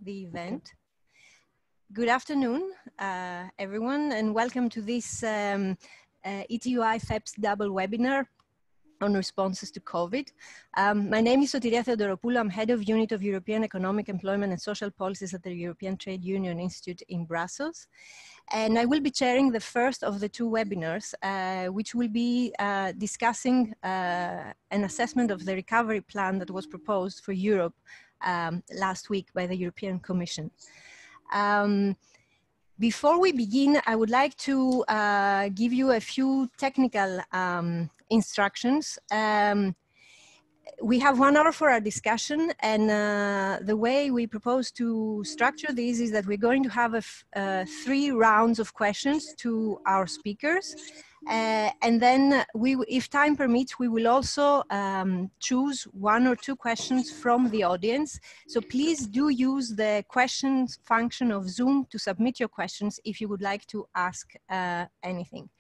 the event. Good afternoon, everyone, and welcome to this ETUI FEPS double webinar on responses to COVID. My name is Sotiria Theodoropoulou. I'm head of Unit of European Economic, Employment and Social Policies at the European Trade Union Institute in Brussels. And I will be chairing the first of the two webinars, which will be discussing an assessment of the recovery plan that was proposed for Europe last week by the European Commission. Before we begin, I would like to give you a few technical instructions. We have 1 hour for our discussion, and the way we propose to structure this is that we're going to have 3 rounds of questions to our speakers. And then, if time permits, we will also choose 1 or 2 questions from the audience. So please do use the questions function of Zoom to submit your questions if you would like to ask anything.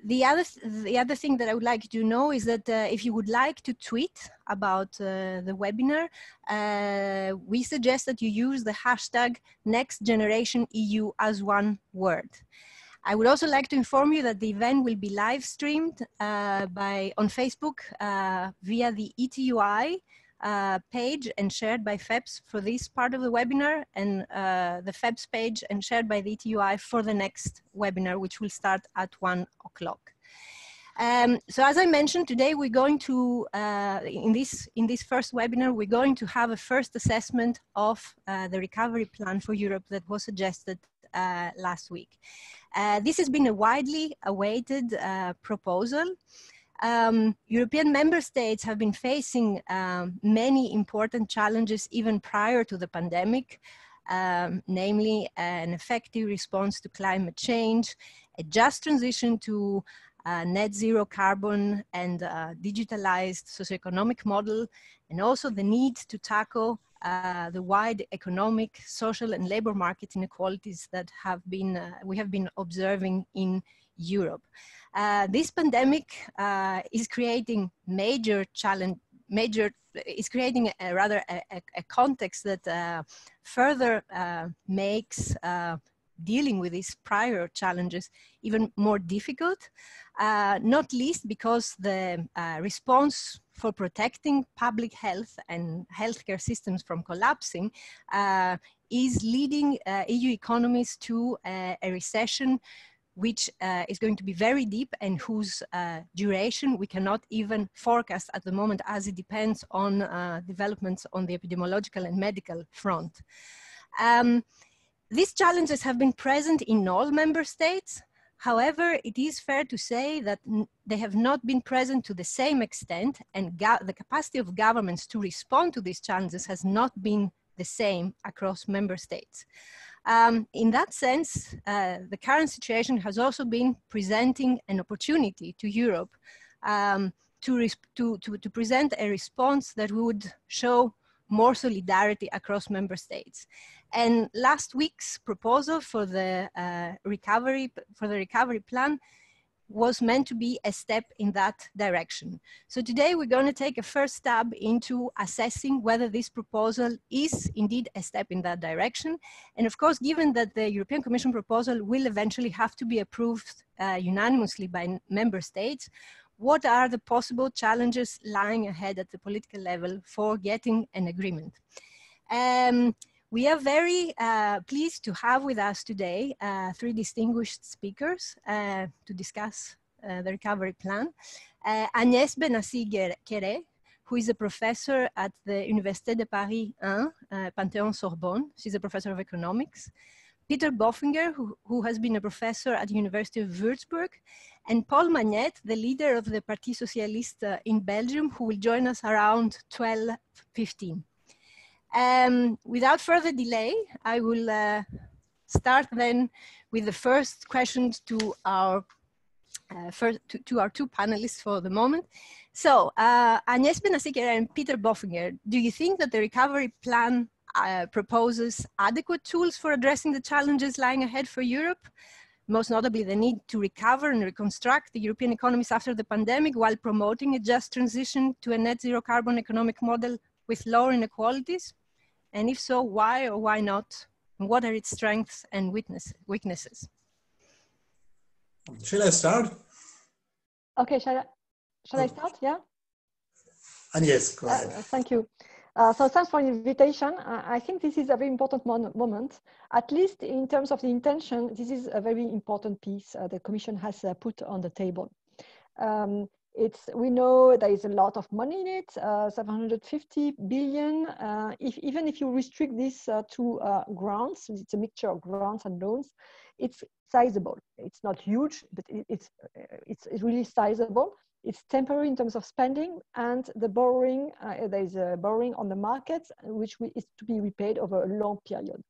The other thing that I would like you to know is that if you would like to tweet about the webinar, we suggest that you use the hashtag #NextGenerationEU as one word. I would also like to inform you that the event will be live streamed on Facebook via the ETUI page and shared by FEPS for this part of the webinar, and the FEPS page and shared by the ETUI for the next webinar, which will start at 1 o'clock. So as I mentioned, today we're going to, in this first webinar, we're going to have a first assessment of the recovery plan for Europe that was suggested last week. This has been a widely awaited proposal. European member states have been facing many important challenges even prior to the pandemic, namely an effective response to climate change, a just transition to net zero carbon and digitalized socioeconomic model, and also the need to tackle the wide economic, social and labor market inequalities that we have been observing in Europe. This pandemic is creating is creating a context that further makes dealing with these prior challenges even more difficult, not least because the response for protecting public health and healthcare systems from collapsing is leading EU economies to a recession which is going to be very deep and whose duration we cannot even forecast at the moment, as it depends on developments on the epidemiological and medical front. These challenges have been present in all member states. However, it is fair to say that they have not been present to the same extent, and the capacity of governments to respond to these challenges has not been the same across member states. In that sense, the current situation has also been presenting an opportunity to Europe to present a response that would show more solidarity across member states. And last week's proposal for the recovery plan was meant to be a step in that direction. So today we're going to take a first stab into assessing whether this proposal is indeed a step in that direction. And of course, given that the European Commission proposal will eventually have to be approved unanimously by member states, what are the possible challenges lying ahead at the political level for getting an agreement? We are very pleased to have with us today 3 distinguished speakers to discuss the recovery plan. Agnès Benassi-Guéret, who is a professor at the Université de Paris 1, Panthéon-Sorbonne. She's a professor of economics. Peter Boffinger, who has been a professor at the University of Würzburg, and Paul Magnette, the leader of the Parti Socialiste in Belgium, who will join us around 12:15. Without further delay, I will start then with the first questions to our to our 2 panelists for the moment. So, Agnès Benassi-Guéret and Peter Boffinger, do you think that the recovery plan proposes adequate tools for addressing the challenges lying ahead for Europe? Most notably, the need to recover and reconstruct the European economies after the pandemic while promoting a just transition to a net zero carbon economic model with lower inequalities? And if so, why or why not? And what are its strengths and weaknesses? Shall I start? Okay, shall I start? Yeah. And yes, go ahead. Thank you. So thanks for the invitation. I think this is a very important moment, at least in terms of the intention. This is a very important piece the Commission has put on the table. We know there is a lot of money in it, 750 billion. Even if you restrict this to grants, it's a mixture of grants and loans, it's sizable. It's not huge, but it's really sizable. It's temporary in terms of spending, and the borrowing, there is a borrowing on the markets, which is to be repaid over a long period.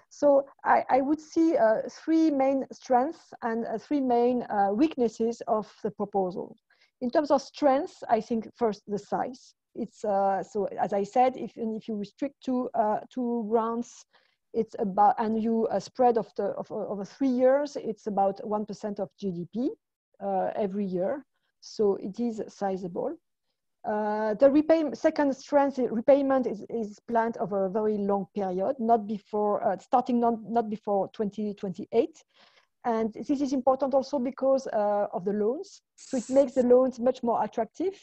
So I would see three main strengths and three main weaknesses of the proposal. In terms of strengths, I think first the size. It's so as I said, if you restrict to grants, it's about, and you spread over 3 years, it's about 1% of GDP every year. So it is sizable. The second strength, repayment is planned over a very long period, not before starting not before 2028. And this is important also because of the loans. So it makes the loans much more attractive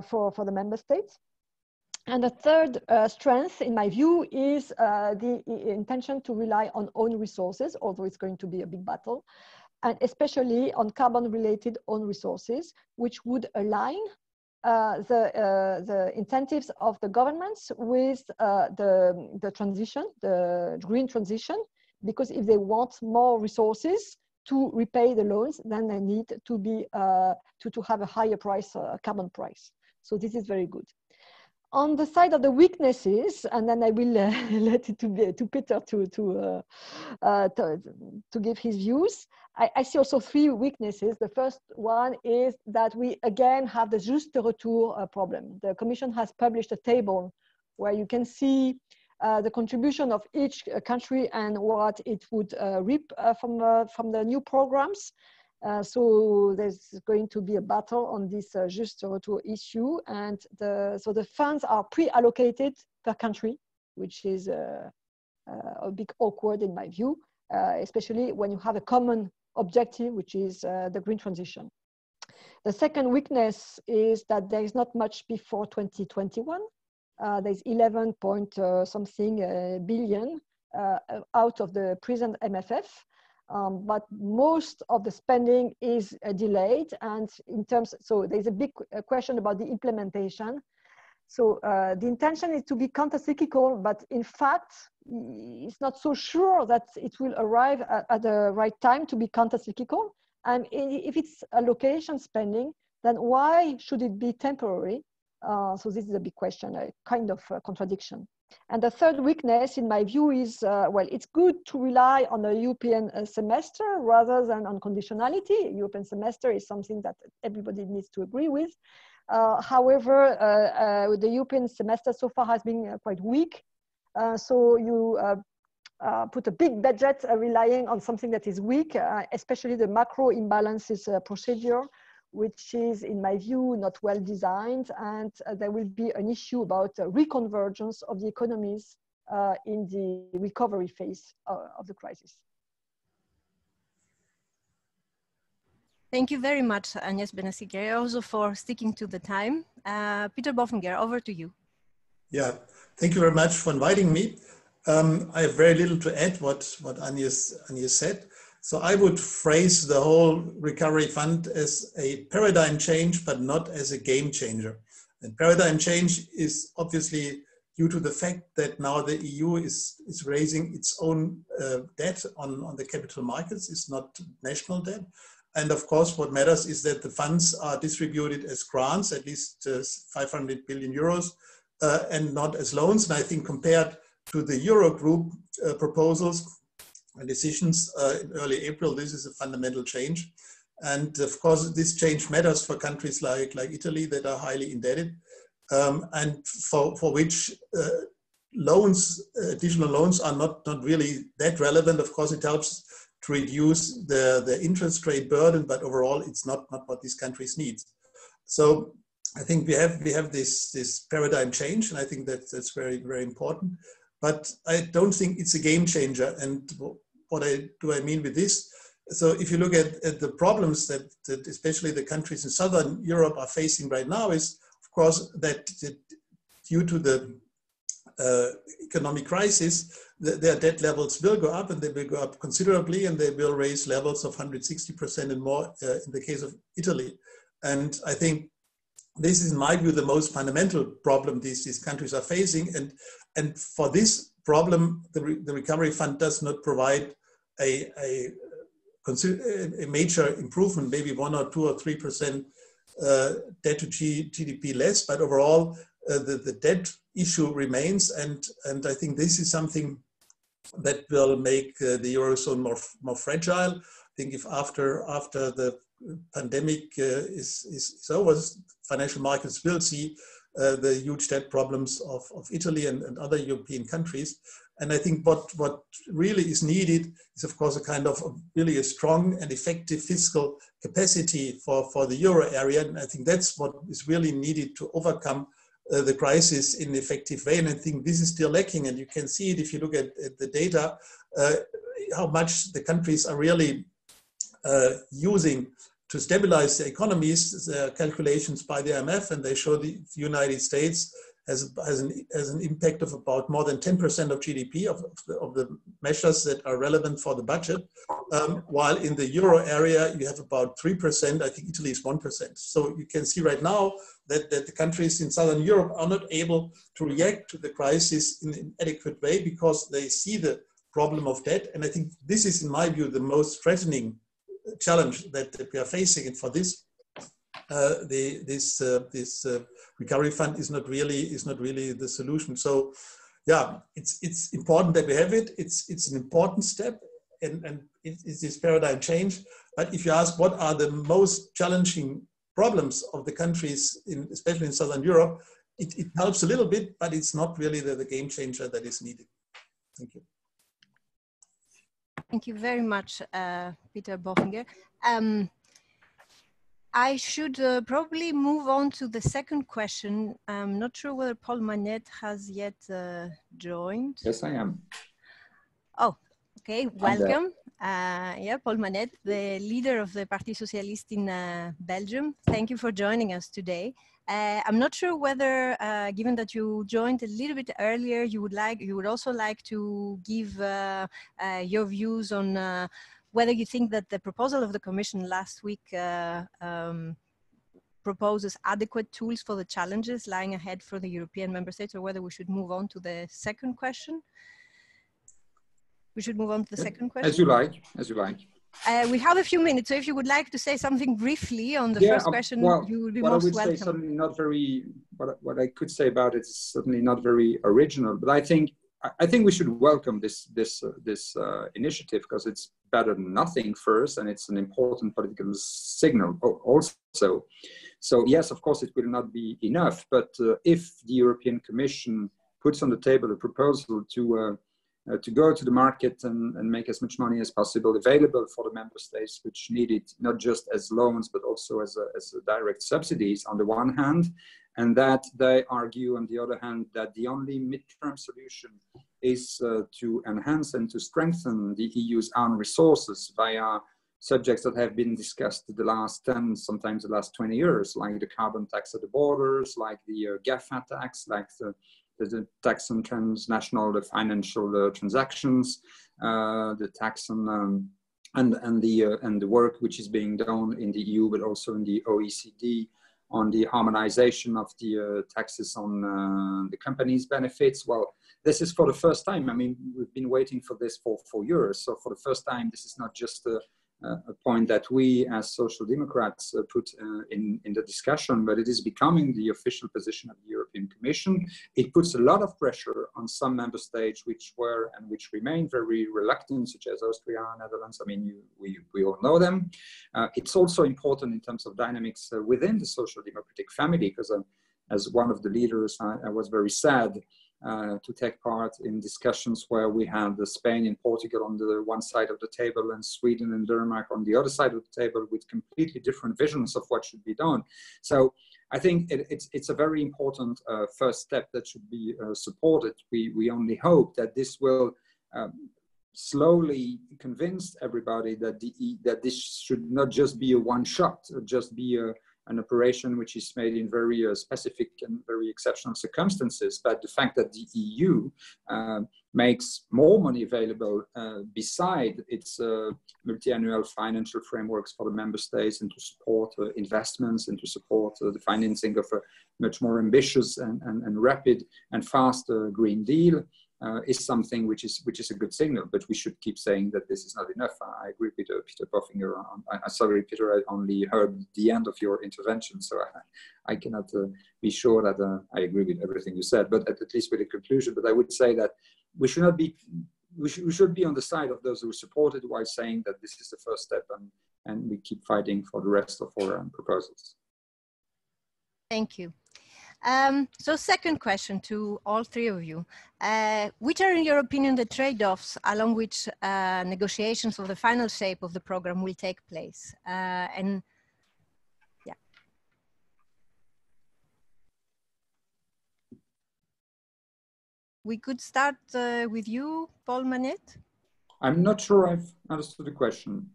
for the member states. And the third strength, in my view, is the intention to rely on own resources, although it's going to be a big battle, and especially on carbon-related own resources, which would align the incentives of the governments with the transition, the green transition, because if they want more resources to repay the loans, then they need to be to have a higher price, carbon price. So this is very good. On the side of the weaknesses, and then I will let it to Peter to give his views. I see also three weaknesses. The first one is that we again have the juste retour problem. The Commission has published a table where you can see the contribution of each country and what it would reap from the new programs. So there's going to be a battle on this juste retour issue, and so the funds are pre-allocated per country, which is a bit awkward in my view, especially when you have a common objective, which is the green transition. The second weakness is that there is not much before 2021. There's 11 point something billion out of the present MFF. But most of the spending is delayed, and in terms, so there's a big question about the implementation. So the intention is to be counter-cyclical, but in fact, it's not so sure that it will arrive at the right time to be counter-cyclical. And if it's allocation spending, then why should it be temporary? So this is a big question, a kind of contradiction. And the third weakness, in my view, is, well, it's good to rely on a European semester rather than on conditionality. European semester is something that everybody needs to agree with. However, the European semester so far has been quite weak. So you put a big budget relying on something that is weak, especially the macro imbalances procedure, which is, in my view, not well designed, and there will be an issue about reconvergence of the economies in the recovery phase of the crisis. Thank you very much, Agnes Benassi-Guerre, also for sticking to the time. Peter Bofinger, over to you. Yeah, thank you very much for inviting me. I have very little to add what Agnes said. So I would phrase the whole recovery fund as a paradigm change, but not as a game changer. And paradigm change is obviously due to the fact that now the EU is raising its own debt on the capital markets. It's not national debt. And of course, what matters is that the funds are distributed as grants, at least 500 billion euros, and not as loans. And I think compared to the Eurogroup proposals and decisions in early April, this is a fundamental change. And of course, this change matters for countries like Italy that are highly indebted, and for which additional loans are not really that relevant. Of course, it helps to reduce the interest rate burden, but overall, it's not what these countries need. So I think we have this paradigm change, and I think that's very, very important. But I don't think it's a game changer. And what do I mean with this? So if you look at the problems that especially the countries in Southern Europe are facing right now, is of course that due to the economic crisis, their debt levels will go up, and they will go up considerably, and they will raise levels of 160% and more in the case of Italy. And I think this is, in my view, the most fundamental problem these countries are facing. And for this problem, the Recovery Fund does not provide a major improvement, maybe 1 or 2 or 3% debt to GDP less, but overall the debt issue remains, and I think this is something that will make the Eurozone more fragile. I think if after the pandemic is over, financial markets will see the huge debt problems of Italy and other European countries. And I think what really is needed is, of course, a kind of really a strong and effective fiscal capacity for the euro area. And I think that's what is really needed to overcome the crisis in an effective way. And I think this is still lacking. And you can see it if you look at the data, how much the countries are really using to stabilize their economies. There are calculations by the IMF, and they show the United States has an impact of about more than 10% of GDP of the measures that are relevant for the budget, while in the euro area you have about 3%. I think Italy is 1%. So you can see right now that the countries in Southern Europe are not able to react to the crisis in an adequate way because they see the problem of debt. And I think this is, in my view, the most threatening challenge that we are facing. And for this, this recovery fund is not really the solution. So, yeah, it's important that we have it. It's an important step, and it's this paradigm change. But if you ask what are the most challenging problems of the countries, especially in Southern Europe, it helps a little bit, but it's not really the game changer that is needed. Thank you. Thank you very much, Peter Bochinger. I should probably move on to the second question. I'm not sure whether Paul Manette has yet joined. Yes, I am. Oh, okay, welcome. Yeah, Paul Manette, the leader of the Parti Socialiste in Belgium. Thank you for joining us today. I'm not sure whether, given that you joined a little bit earlier, you would also like to give your views on whether you think that the proposal of the Commission last week proposes adequate tools for the challenges lying ahead for the European member states, or whether we should move on to the second question. We should move on to the second question. As you like, as you like. We have a few minutes, so if you would like to say something briefly on the first question, well, you would be most welcome. What I would say, certainly not very, what I could say about it is certainly not very original, but I think we should welcome this initiative, because it's better than nothing first, and it's an important political signal also. So yes, of course, it will not be enough, but if the European Commission puts on the table a proposal to go to the market and make as much money as possible available for the member states, which need it not just as loans, but also as direct subsidies on the one hand, and that they argue on the other hand that the only midterm solution is to enhance and to strengthen the EU's own resources via subjects that have been discussed the last 10, sometimes the last 20 years, like the carbon tax at the borders, like the GAFA tax, like the tax on transnational financial transactions, the tax on and the work which is being done in the EU, but also in the OECD, on the harmonization of the taxes on the companies' benefits. Well, this is for the first time. I mean, we've been waiting for this for 4 years. So for the first time, this is not just a point that we as Social Democrats put in the discussion, but it is becoming the official position of the European Commission. It puts a lot of pressure on some member states which were and which remain very reluctant, such as Austria, Netherlands. I mean, we all know them. It's also important in terms of dynamics within the Social Democratic family, because as one of the leaders, I was very sad to take part in discussions where we had Spain and Portugal on the one side of the table and Sweden and Denmark on the other side of the table with completely different visions of what should be done. So I think it's a very important first step that should be supported. We only hope that this will slowly convince everybody that that this should not just be a one shot, or just be an operation which is made in very specific and very exceptional circumstances, but the fact that the EU makes more money available beside its multi-annual financial frameworks for the member states, and to support investments, and to support the financing of a much more ambitious and rapid and fast Green Deal, is something which is a good signal. But we should keep saying that this is not enough. I agree with Peter Boffinger. Sorry, Peter, I only heard the end of your intervention, so I cannot be sure that I agree with everything you said, but at least with the conclusion. But I would say that we should not be, we should be on the side of those who support it, while saying that this is the first step, and we keep fighting for the rest of our proposals. Thank you. So second question to all three of you. Which are, in your opinion, the trade-offs along which negotiations of the final shape of the program will take place? And yeah. We could start with you, Paul Manette. I'm not sure I've understood the question.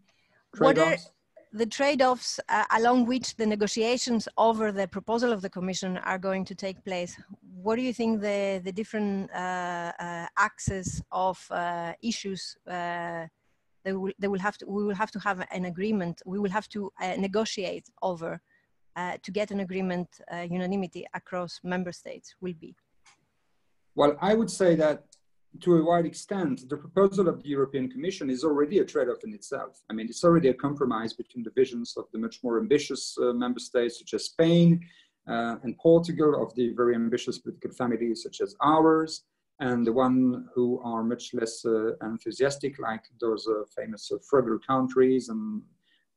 Trade-offs? The trade-offs along which the negotiations over the proposal of the Commission are going to take place. What do you think the different axes of issues we will have to have an agreement, we will have to negotiate over to get an agreement, unanimity across member states will be? Well, I would say that to a wide extent, the proposal of the European Commission is already a trade-off in itself. I mean, it's already a compromise between the visions of the much more ambitious member states, such as Spain and Portugal, of the very ambitious political families, such as ours, and the one who are much less enthusiastic, like those famous frugal countries, and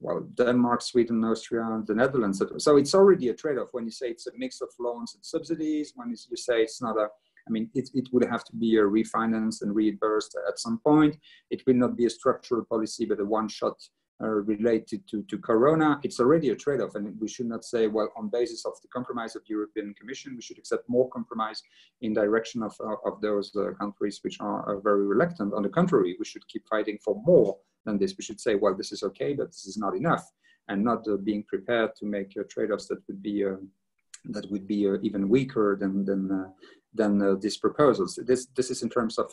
well, Denmark, Sweden, Austria, the Netherlands. So it's already a trade-off when you say it's a mix of loans and subsidies, when you say it's not a, I mean, it would have to be refinanced and reimbursed at some point. It will not be a structural policy, but a one-shot related to Corona. It's already a trade-off, and we should not say, well, on basis of the compromise of the European Commission, we should accept more compromise in direction of those countries which are very reluctant. On the contrary, we should keep fighting for more than this. We should say, well, this is okay, but this is not enough, and not being prepared to make trade-offs that would be even weaker than these proposals. This is in terms of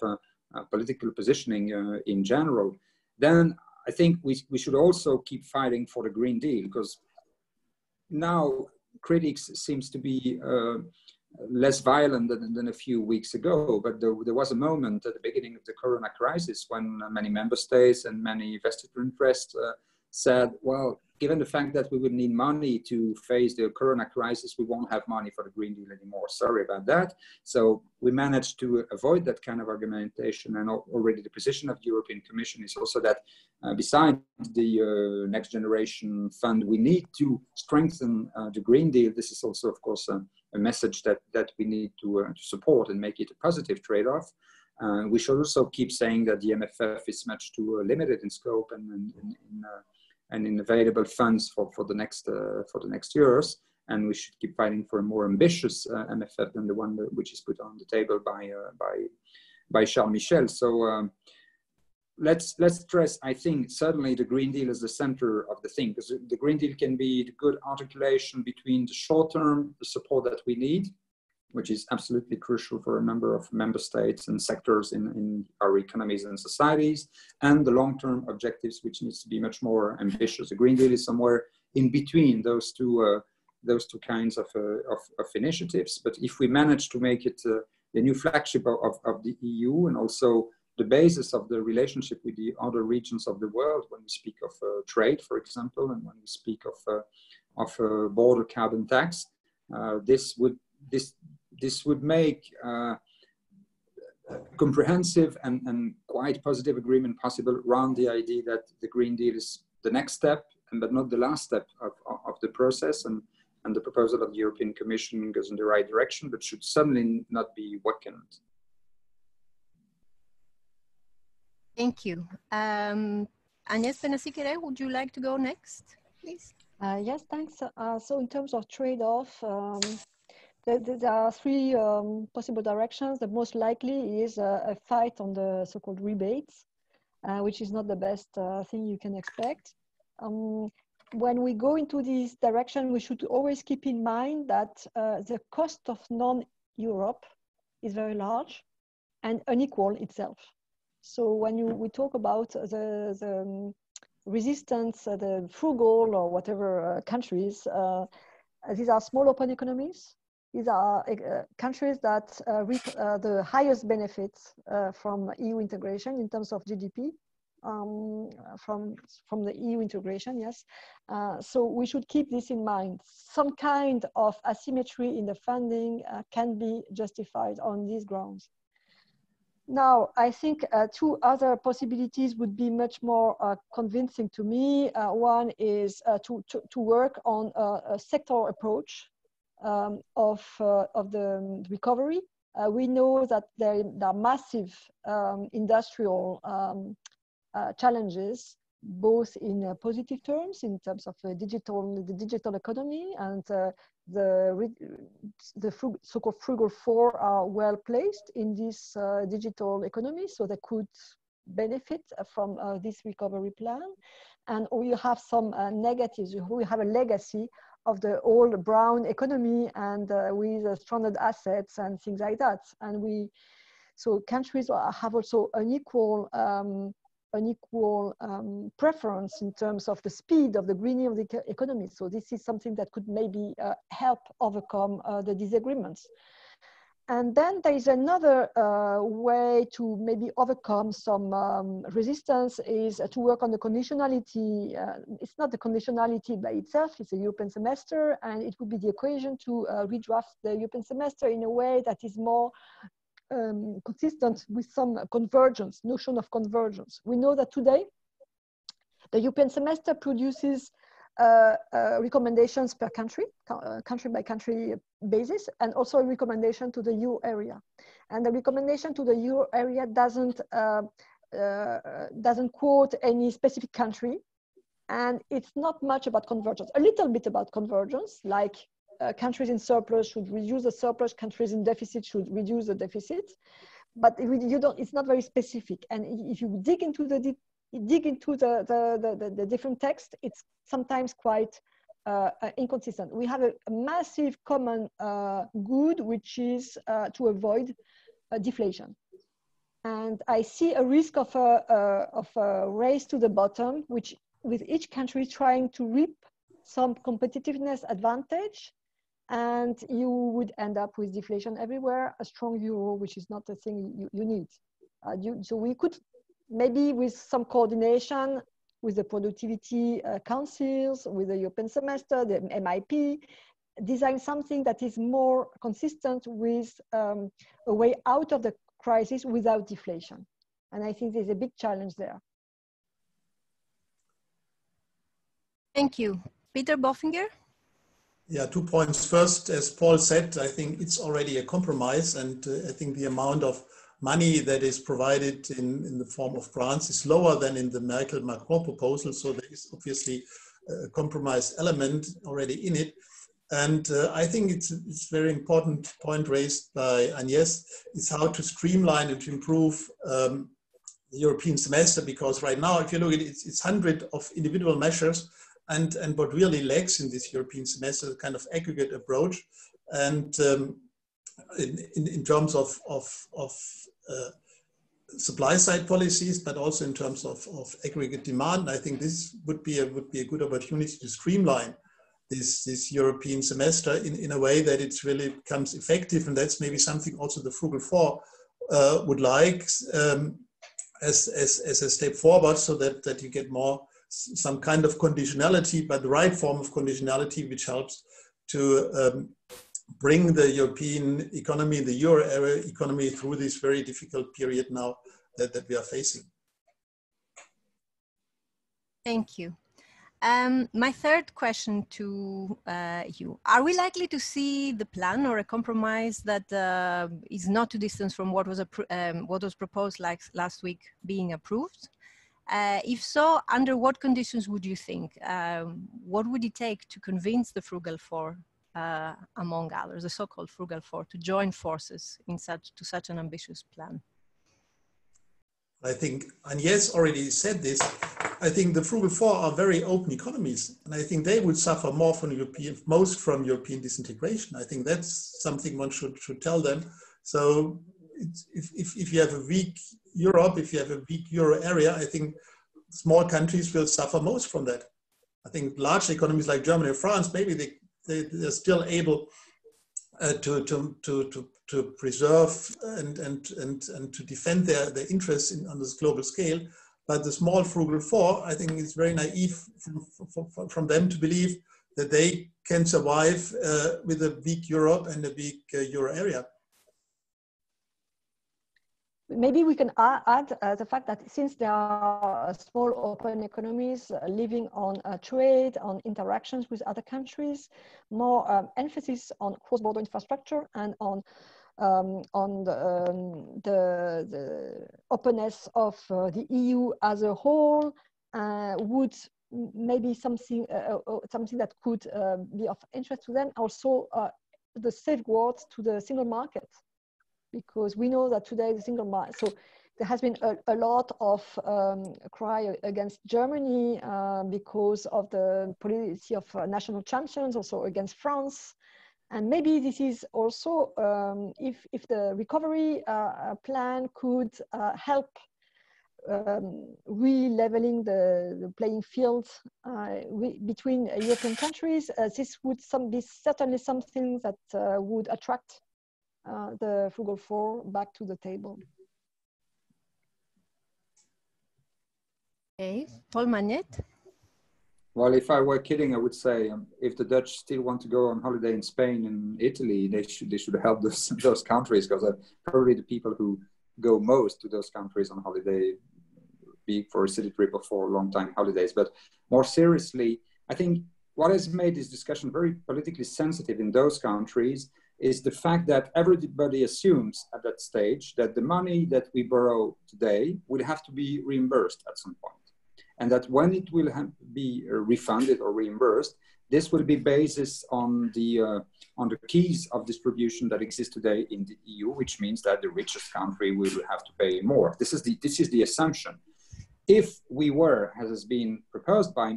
political positioning in general. Then I think we should also keep fighting for the Green Deal, because now critics seems to be less violent than a few weeks ago. But there was a moment at the beginning of the Corona crisis when many member states and many vested interests said, well, given the fact that we would need money to face the Corona crisis, we won't have money for the Green Deal anymore. Sorry about that. So we managed to avoid that kind of argumentation. And already the position of the European Commission is also that besides the Next Generation Fund, we need to strengthen the Green Deal. This is also, of course, a message that we need to support and make it a positive trade-off. We should also keep saying that the MFF is much too limited in scope and in available funds for the next years, and we should keep fighting for a more ambitious MFF than the one which is put on the table by Charles Michel. So let's stress, I think, certainly the Green Deal is the center of the thing, because the Green Deal can be the good articulation between the short-term support that we need, which is absolutely crucial for a number of member states and sectors in our economies and societies, and the long-term objectives, which needs to be much more ambitious. The Green Deal is somewhere in between those two kinds of initiatives. But if we manage to make it the new flagship of the EU, and also the basis of the relationship with the other regions of the world, when we speak of trade, for example, and when we speak of border carbon tax, this would make comprehensive and quite positive agreement possible around the idea that the Green Deal is the next step, but not the last step of the process. And the proposal of the European Commission goes in the right direction, but should certainly not be weakened. Thank you. Agnès Benassi-Kéré, would you like to go next, please? Yes, thanks. So in terms of trade-off, there are three possible directions. The most likely is a fight on the so-called rebates, which is not the best thing you can expect. When we go into this direction, we should always keep in mind that the cost of non-Europe is very large and unequal itself. So when we talk about the resistance, the frugal or whatever countries, these are small open economies. These are countries that reap the highest benefits from EU integration in terms of GDP, from the EU integration, yes. So we should keep this in mind. Some kind of asymmetry in the funding can be justified on these grounds. Now, I think two other possibilities would be much more convincing to me. One is to work on a sectoral approach of the recovery. We know that there are massive industrial challenges, both in positive terms, in terms of the digital economy, and the so-called frugal four are well placed in this digital economy, so they could benefit from this recovery plan. And we have some negatives. We have a legacy of the old brown economy and with stranded assets and things like that. And so countries have also unequal preference in terms of the speed of the greening of the economy. So this is something that could maybe help overcome the disagreements. And then there is another way to maybe overcome some resistance is to work on the conditionality. It's not the conditionality by itself, it's a European semester, and it would be the occasion to redraft the European semester in a way that is more consistent with some convergence, notion of convergence. We know that today, the European semester produces recommendations per country, country by country basis, and also a recommendation to the euro area. And the recommendation to the euro area doesn't quote any specific country, and it's not much about convergence. A little bit about convergence, like countries in surplus should reduce the surplus, countries in deficit should reduce the deficit, but it's not very specific. And if you dig into the different text, it's sometimes quite inconsistent. We have a massive common good, which is to avoid deflation. And I see a risk of a race to the bottom, which with each country trying to reap some competitiveness advantage, and you would end up with deflation everywhere, a strong euro, which is not the thing you need. So we could maybe with some coordination with the productivity councils, with the European semester, the MIP, design something that is more consistent with a way out of the crisis without deflation. And I think there's a big challenge there. Thank you. Peter Bofinger? Yeah, 2 points. First, as Paul said, I think it's already a compromise, and I think the amount of money that is provided in the form of grants is lower than in the Merkel-Macron proposal, so there is obviously a compromise element already in it. And I think it's very important point raised by Agnès is how to streamline and to improve the European semester, because right now, if you look at it, it's hundreds of individual measures, and what really lacks in this European semester is a kind of aggregate approach. And in terms of supply side policies, but also in terms of aggregate demand, I think this would be a good opportunity to streamline this European semester in a way that it really becomes effective. And that's maybe something also the Frugal Four would like as a step forward, so that you get some kind of conditionality, but the right form of conditionality, which helps to bring the European economy, the Euro area economy, through this very difficult period now that we are facing. Thank you. My third question to you: are we likely to see the plan or a compromise that is not too distant from what was proposed like last week being approved? If so, under what conditions would you think? What would it take to convince the Frugal Four, among others, the so-called Frugal Four, to join forces in such an ambitious plan? I think Agnes already said this. I think the Frugal Four are very open economies, and I think they would suffer more from most from European disintegration. I think that's something one should tell them. So if you have a weak Europe, if you have a weak Euro area, I think small countries will suffer most from that. I think large economies like Germany or France, maybe they're still able to preserve and to defend their interests on this global scale. But the small Frugal Four, I think it's very naive from them to believe that they can survive with a weak Europe and a weak Euro area. Maybe we can add the fact that since there are small open economies living on trade, on interactions with other countries, more emphasis on cross-border infrastructure and on the openness of the EU as a whole would maybe something that could be of interest to them. Also, the safeguards to the single market. Because we know that today the single market, so there has been a lot of cry against Germany because of the policy of national champions, also against France. And maybe this is also, if the recovery plan could help re-leveling the playing field between European countries, this would be certainly something that would attract the Frugal Four back to the table. Okay, Paul Magnette. Well, if I were kidding, I would say if the Dutch still want to go on holiday in Spain and Italy, they should help those countries, because probably the people who go most to those countries on holiday, be it for a city trip or for long time holidays. But more seriously, I think what has made this discussion very politically sensitive in those countries is the fact that everybody assumes at that stage that the money that we borrow today will have to be reimbursed at some point. And that when it will be refunded or reimbursed, this will be based on the keys of distribution that exist today in the EU, which means that the richest country will have to pay more. This is the assumption. If we were, as has been proposed by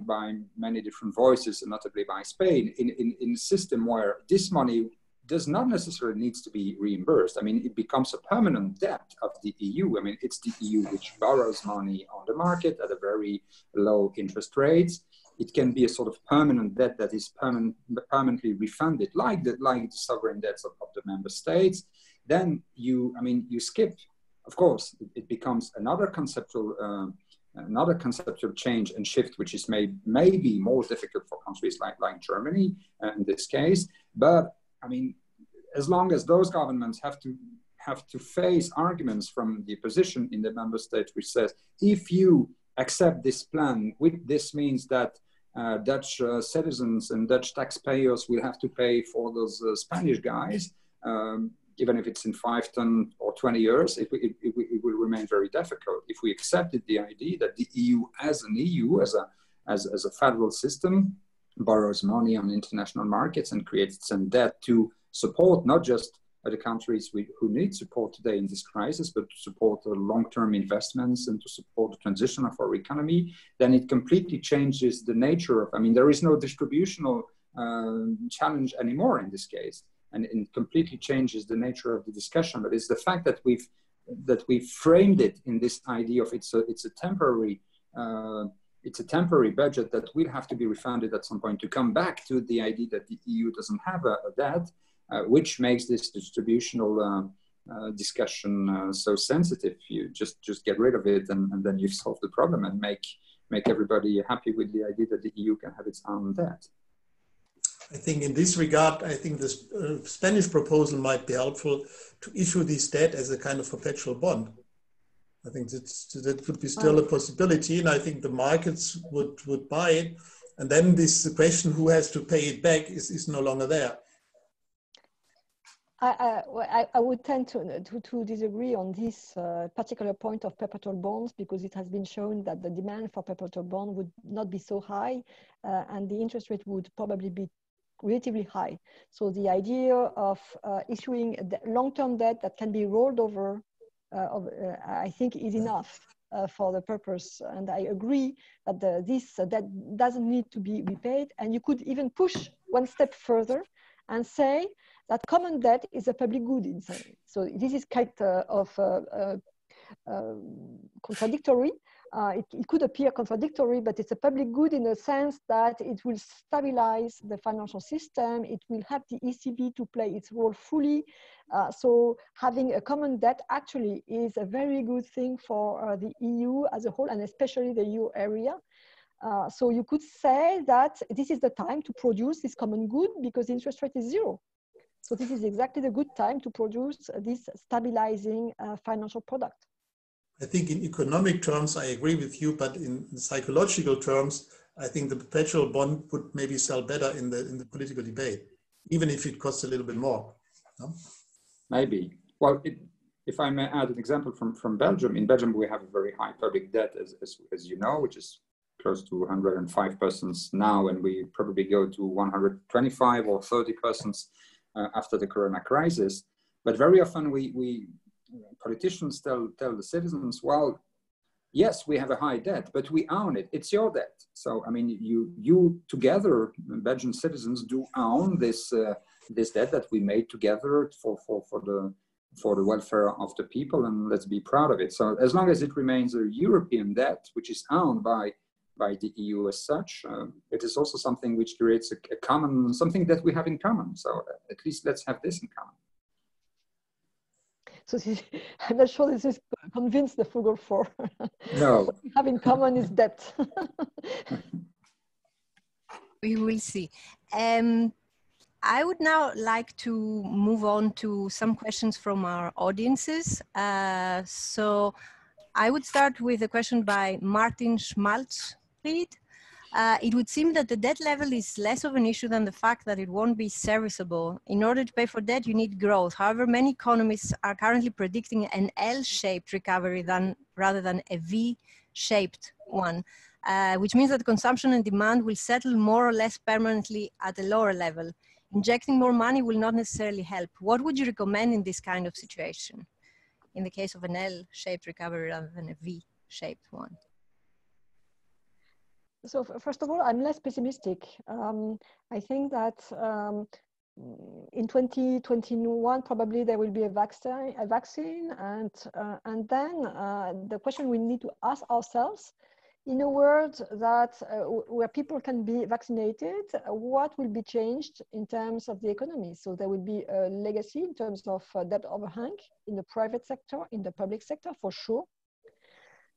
many different voices, and notably by Spain, in a system where this money does not necessarily needs to be reimbursed. I mean, it becomes a permanent debt of the EU. I mean, it's the EU which borrows money on the market at a very low interest rates. It can be a sort of permanent debt that is permanently refunded, like the sovereign debts of the member states. Then you skip, of course, it becomes another conceptual change and shift, which is maybe more difficult for countries like Germany in this case. But I mean, as long as those governments have to face arguments from the opposition in the member state, which says, if you accept this plan, this means that Dutch citizens and Dutch taxpayers will have to pay for those Spanish guys, even if it's in 5, 10 or 20 years, it will remain very difficult. If we accepted the idea that the EU as a federal system borrows money on international markets and creates some debt to support not just the countries who need support today in this crisis, but to support the long-term investments and to support the transition of our economy, then it completely changes the nature of, I mean, there is no distributional challenge anymore in this case, and it completely changes the nature of the discussion. But it's the fact that we've framed it in this idea of it's a temporary budget that will have to be refunded at some point, to come back to the idea that the EU doesn't have a debt, which makes this distributional discussion so sensitive. You just get rid of it, and then you've solved the problem and make everybody happy with the idea that the EU can have its own debt. I think in this regard, I think the Spanish proposal might be helpful to issue this debt as a kind of perpetual bond. I think that could be still a possibility, and I think the markets would buy it, and then the question who has to pay it back is no longer there. I would tend to disagree on this particular point of perpetual bonds, because it has been shown that the demand for perpetual bond would not be so high, and the interest rate would probably be relatively high. So the idea of issuing long-term debt that can be rolled over, I think, is enough for the purpose. And I agree that this debt doesn't need to be repaid. And you could even push one step further and say that common debt is a public good in some way. So this is kind of contradictory. It could appear contradictory, but it's a public good in the sense that it will stabilize the financial system. It will help the ECB to play its role fully. So having a common debt actually is a very good thing for the EU as a whole, and especially the euro area. So you could say that this is the time to produce this common good because the interest rate is zero. So this is exactly the good time to produce this stabilizing financial product. I think in economic terms, I agree with you, but in psychological terms, I think the perpetual bond would maybe sell better in the political debate, even if it costs a little bit more. No? Maybe. Well, if I may add an example from Belgium, in Belgium we have a very high public debt, as you know, which is close to 105% now, and we probably go to 125 or 30% after the Corona crisis. But very often we politicians tell the citizens, well, yes, we have a high debt, but we own it. It's your debt. So, I mean, you together, Belgian citizens, do own this this debt that we made together for the welfare of the people, and let's be proud of it. So, as long as it remains a European debt, which is owned by the EU as such, it is also something which creates a common, something that we have in common. So, at least let's have this in common. So I'm not sure this is convinced the frugal four. No. What we have in common is debt. We will see. I would now like to move on to some questions from our audiences. So I would start with a question by Martin Schmalzried. It would seem that the debt level is less of an issue than the fact that it won't be serviceable. In order to pay for debt, you need growth. However, many economists are currently predicting an L-shaped recovery rather than a V-shaped one, which means that consumption and demand will settle more or less permanently at a lower level. Injecting more money will not necessarily help. What would you recommend in this kind of situation, in the case of an L-shaped recovery rather than a V-shaped one? So first of all, I'm less pessimistic. I think that in 2021 probably there will be a vaccine, and then the question we need to ask ourselves, in a world that where people can be vaccinated, what will be changed in terms of the economy? So there will be a legacy in terms of debt overhang in the private sector, in the public sector, for sure.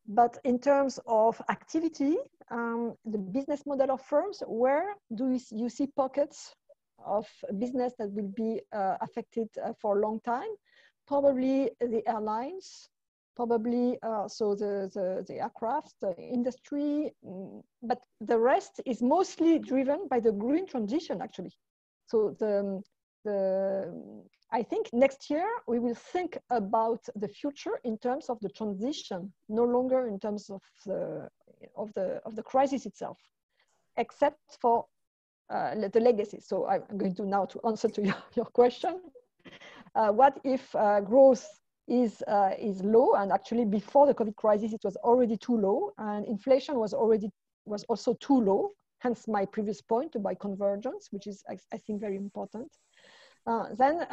But in terms of activity, the business model of firms, where do you see pockets of business that will be affected for a long time? Probably the airlines, probably so the aircraft, the industry, but the rest is mostly driven by the green transition, actually. So I think next year we will think about the future in terms of the transition, no longer in terms of the crisis itself, except for the legacy. So I'm going to now to answer to your question. What if growth is low, and actually before the COVID crisis it was already too low, and inflation was also too low. Hence my previous point about convergence, which is I think very important. Then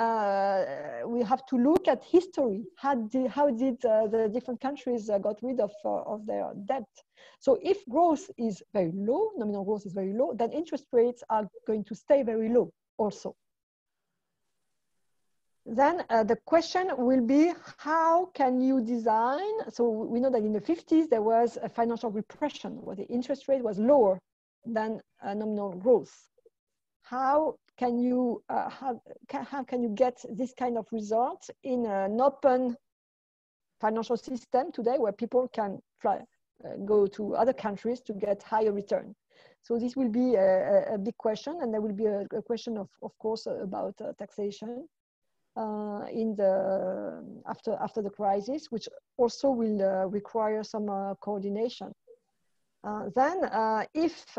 we have to look at history. How did the different countries got rid of their debt? So if growth is very low, nominal growth is very low, then interest rates are going to stay very low also. Then the question will be, how can you design? So we know that in the 50s there was a financial repression where the interest rate was lower than nominal growth. How can you how can you get this kind of result in an open financial system today where people can go to other countries to get higher return? So this will be a big question, and there will be a question of course about taxation. after the crisis, which also will require some coordination. If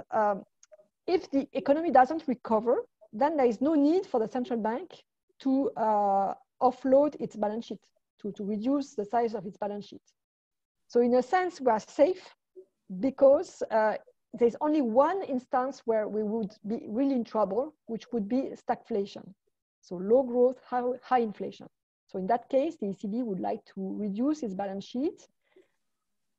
the economy doesn't recover, then there is no need for the central bank to offload its balance sheet, to reduce the size of its balance sheet. So in a sense, we are safe because there's only one instance where we would be really in trouble, which would be stagflation. So low growth, high inflation. So in that case, the ECB would like to reduce its balance sheet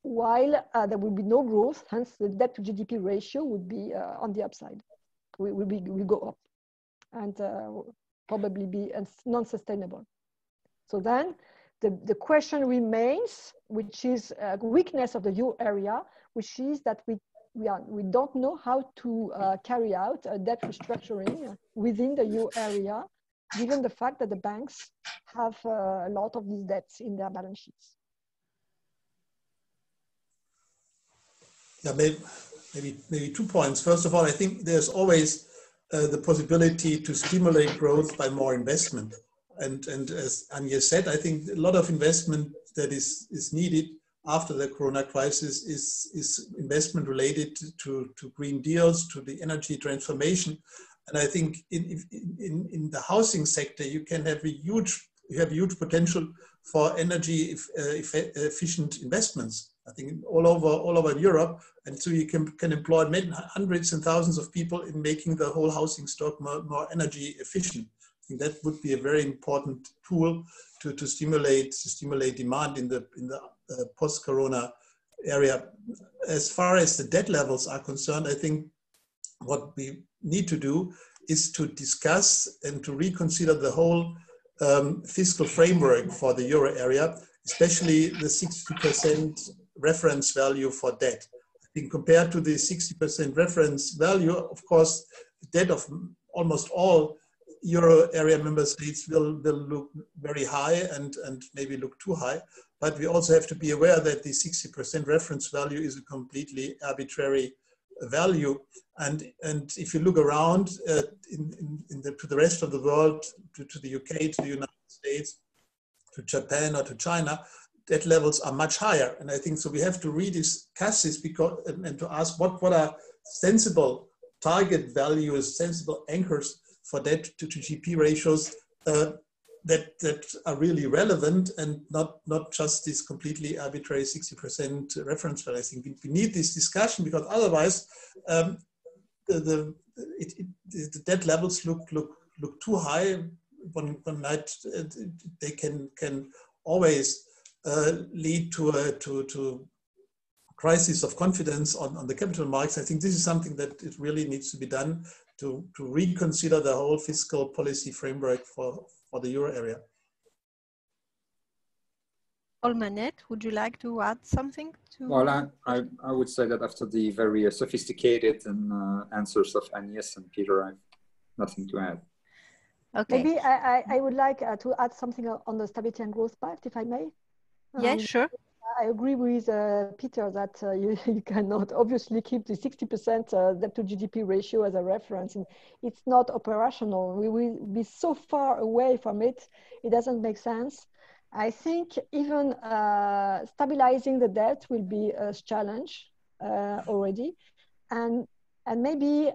while there will be no growth, hence the debt to GDP ratio would be on the upside. Will go up and probably be non-sustainable. So then the question remains, which is a weakness of the euro area, which is that we don't know how to carry out a debt restructuring within the euro area, given the fact that the banks have a lot of these debts in their balance sheets. Yeah, maybe 2 points. First of all, I think there's always the possibility to stimulate growth by more investment. And as Anja said, I think a lot of investment that is needed after the Corona crisis is investment related to green deals, to the energy transformation. And I think in the housing sector, you can have huge potential for energy efficient investments. I think all over Europe, and so you can employ many hundreds and thousands of people in making the whole housing stock more energy efficient. I think that would be a very important tool to stimulate demand in the post-Corona area. As far as the debt levels are concerned, I think what we need to do is to discuss and to reconsider the whole fiscal framework for the euro area, especially the 60% reference value for debt. I think compared to the 60% reference value, of course, the debt of almost all euro area member states will look very high and maybe look too high. But we also have to be aware that the 60% reference value is a completely arbitrary value. And if you look around to the rest of the world, to the UK, to the United States, to Japan or to China, debt levels are much higher. And I think so we have to rediscuss this and to ask what are sensible target values, sensible anchors for debt to GDP ratios that are really relevant and not just this completely arbitrary 60% reference value. I think we need this discussion because otherwise the debt levels look too high. One night they can always lead to a crisis of confidence on the capital markets. I think this is something that it really needs to be done to reconsider the whole fiscal policy framework for the euro area. Manette, would you like to add something to? Well, I would say that after the very sophisticated answers of Agnes and Peter, I have nothing to add. Okay. Maybe I would like to add something on the Stability and Growth Pact, if I may. Yes, sure. I agree with Peter that you cannot obviously keep the 60% debt to GDP ratio as a reference. And it's not operational. We will be so far away from it. It doesn't make sense. I think even stabilizing the debt will be a challenge already. And maybe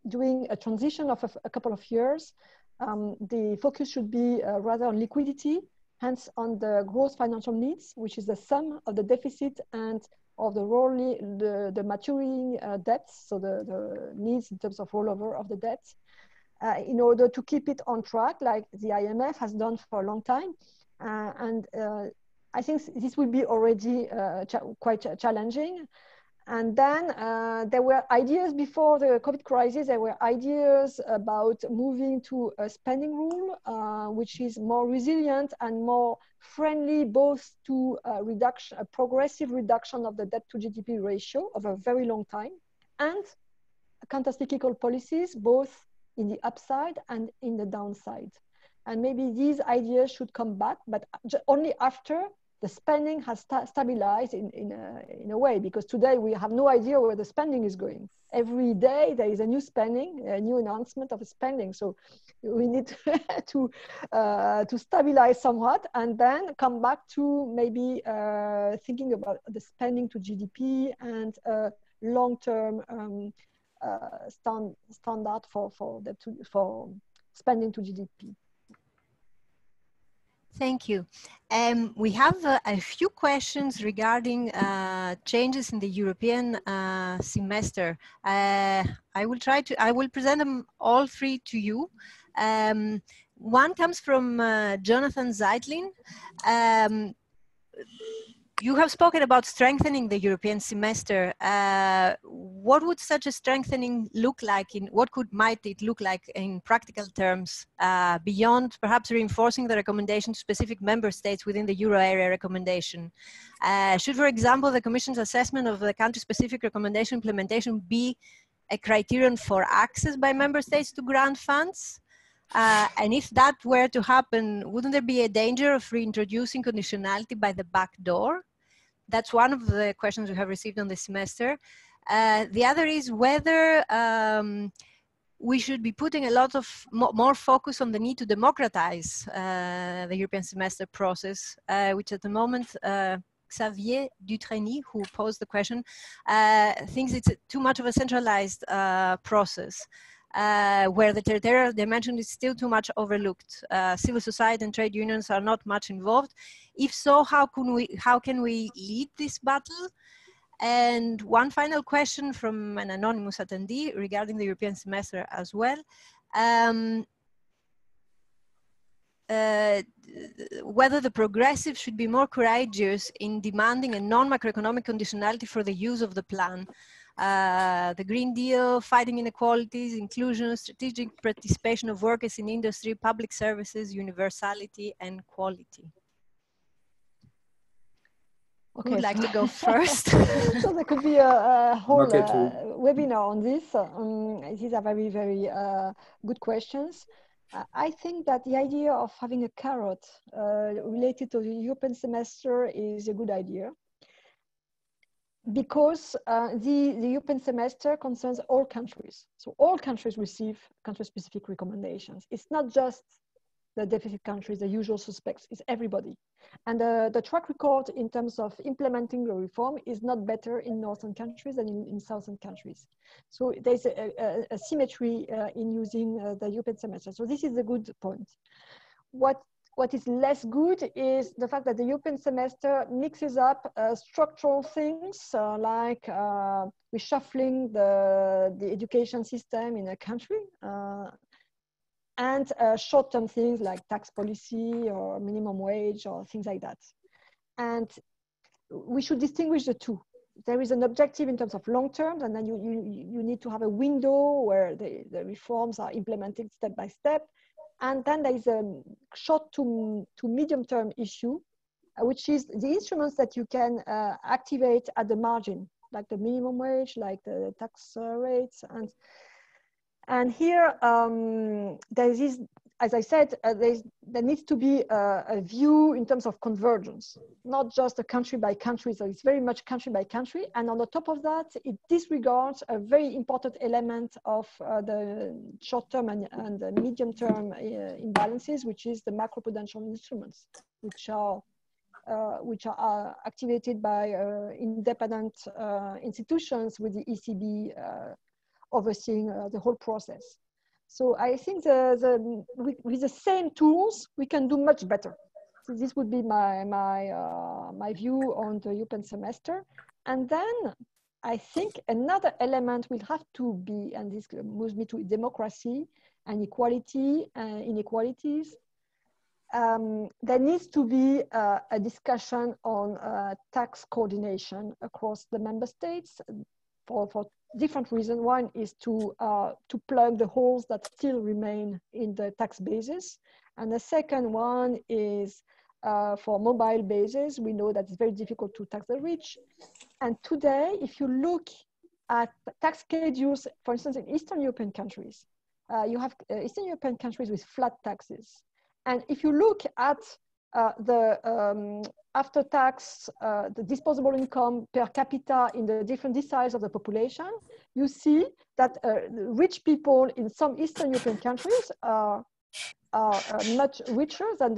during a transition of a couple of years, the focus should be rather on liquidity, hence on the gross financial needs, which is the sum of the deficit and of the maturing debts, so the needs in terms of rollover of the debts, in order to keep it on track, like the IMF has done for a long time. I think this will be already quite challenging. And then there were ideas before the COVID crisis, there were ideas about moving to a spending rule, which is more resilient and more friendly both to a progressive reduction of the debt to GDP ratio over a very long time, and counter-cyclical policies, both in the upside and in the downside. And maybe these ideas should come back, but only after the spending has stabilized in a way, because today we have no idea where the spending is going. Every day there is a new spending, a new announcement of spending. So we need to stabilize somewhat and then come back to maybe thinking about the spending to GDP and long-term standard for spending to GDP. Thank you. We have a few questions regarding changes in the European semester. I will present them all three to you. One comes from Jonathan Zeitlin. You have spoken about strengthening the European semester. What would such a strengthening look like? Might it look like in practical terms, beyond perhaps reinforcing the recommendation to specific member states within the Euro area recommendation? Should, for example, the Commission's assessment of the country-specific recommendation implementation be a criterion for access by member states to grant funds? And if that were to happen, wouldn't there be a danger of reintroducing conditionality by the back door? That's one of the questions we have received on the semester. The other is whether we should be putting a lot of more focus on the need to democratize the European semester process, which at the moment Xavier Dutrény, who posed the question, thinks it's too much of a centralized process. Where the territorial dimension is still too much overlooked. Civil society and trade unions are not much involved. If so, how can we lead this battle? And one final question from an anonymous attendee regarding the European semester as well. Whether the progressive should be more courageous in demanding a non-macroeconomic conditionality for the use of the plan. The Green Deal, fighting inequalities, inclusion, strategic participation of workers in industry, public services, universality, and quality. Okay. Who would like to go first? So there could be a whole webinar on this. These are very, very good questions. I think that the idea of having a carrot related to the European semester is a good idea, because the European semester concerns all countries. So all countries receive country-specific recommendations. It's not just the deficit countries, the usual suspects, it's everybody. And the track record in terms of implementing the reform is not better in northern countries than in southern countries. So there's a symmetry in using the European semester. So this is a good point. What is less good is the fact that the European semester mixes up structural things like reshuffling the education system in a country and short-term things like tax policy or minimum wage or things like that. And we should distinguish the two. There is an objective in terms of long-term, and then you need to have a window where the reforms are implemented step by step. And then there is a short to medium-term issue, which is the instruments that you can activate at the margin, like the minimum wage, like the tax rates. And here, there is, as I said, there needs to be a view in terms of convergence, not just a country by country. So it's very much country by country. And on the top of that, it disregards a very important element of the short-term and the medium-term imbalances, which is the macroprudential instruments, which are activated by independent institutions with the ECB overseeing the whole process. So I think with the same tools, we can do much better. So this would be my view on the European semester. And then I think another element will have to be, and this moves me to democracy and equality and inequalities. There needs to be a discussion on tax coordination across the member states for different reasons. One is to plug the holes that still remain in the tax basis. And the second one is for mobile bases. We know that it's very difficult to tax the rich. And today, if you look at tax schedules, for instance, in Eastern European countries, you have Eastern European countries with flat taxes. And if you look at after tax, the disposable income per capita in the different deciles of the population, you see that rich people in some Eastern European countries are much richer than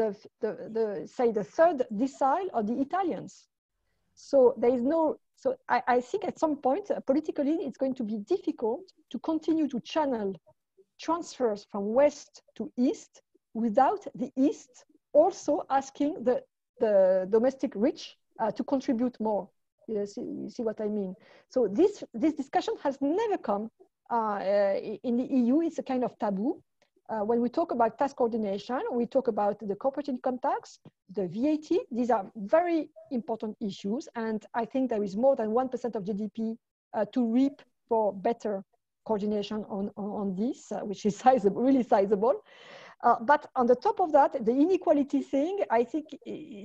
say the third decile of the Italians. So there is no, so I think at some point politically it's going to be difficult to continue to channel transfers from west to east without the east also asking the domestic rich to contribute more. You see what I mean? So this discussion has never come in the EU. It's a kind of taboo. When we talk about tax coordination, we talk about the corporate income tax, the VAT. These are very important issues. And I think there is more than 1% of GDP to reap for better coordination on this, which is sizable, really sizable. But on the top of that, the inequality thing, I think,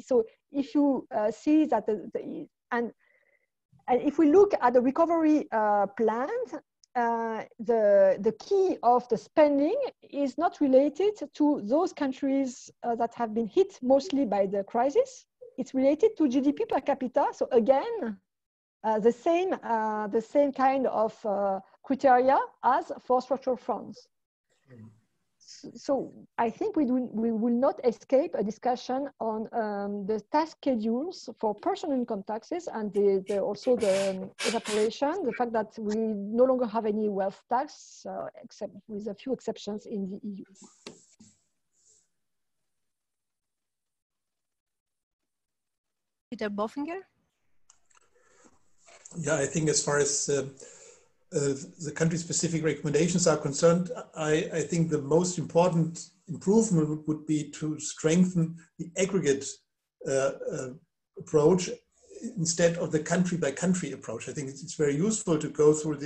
so if you see that, and if we look at the recovery plan, the key of the spending is not related to those countries that have been hit mostly by the crisis. It's related to GDP per capita. So again, the same kind of criteria as for structural funds. So I think we will not escape a discussion on the tax schedules for personal income taxes and also the evaporation, the fact that we no longer have any wealth tax, except with a few exceptions in the EU. Peter Bofinger? Yeah, I think as far as the country-specific recommendations are concerned, I think the most important improvement would be to strengthen the aggregate approach instead of the country-by-country approach. I think it's very useful to go through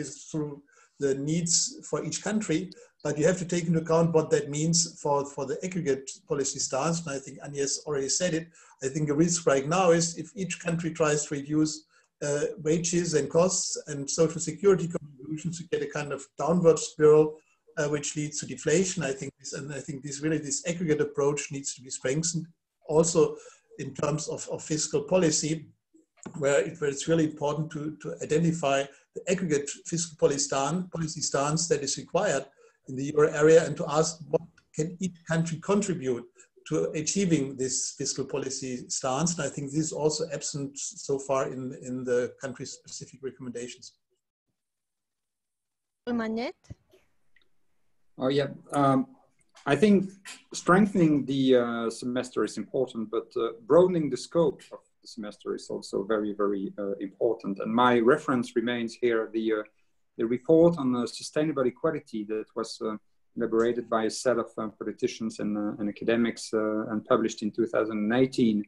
the needs for each country, but you have to take into account what that means for the aggregate policy stance. And I think Agnes already said it. I think the risk right now is if each country tries to reduce wages and costs and social security contributions to get a kind of downward spiral, which leads to deflation. I think this aggregate approach needs to be strengthened. Also, in terms of fiscal policy, where it's really important to identify the aggregate fiscal policy stance that is required in the euro area, and to ask what can each country contribute to achieving this fiscal policy stance. And I think this is also absent so far in the country-specific recommendations. Magnette? Oh yeah, I think strengthening the semester is important, but broadening the scope of the semester is also very, very important. And my reference remains here, the report on sustainable equality that was elaborated by a set of politicians and academics and published in 2018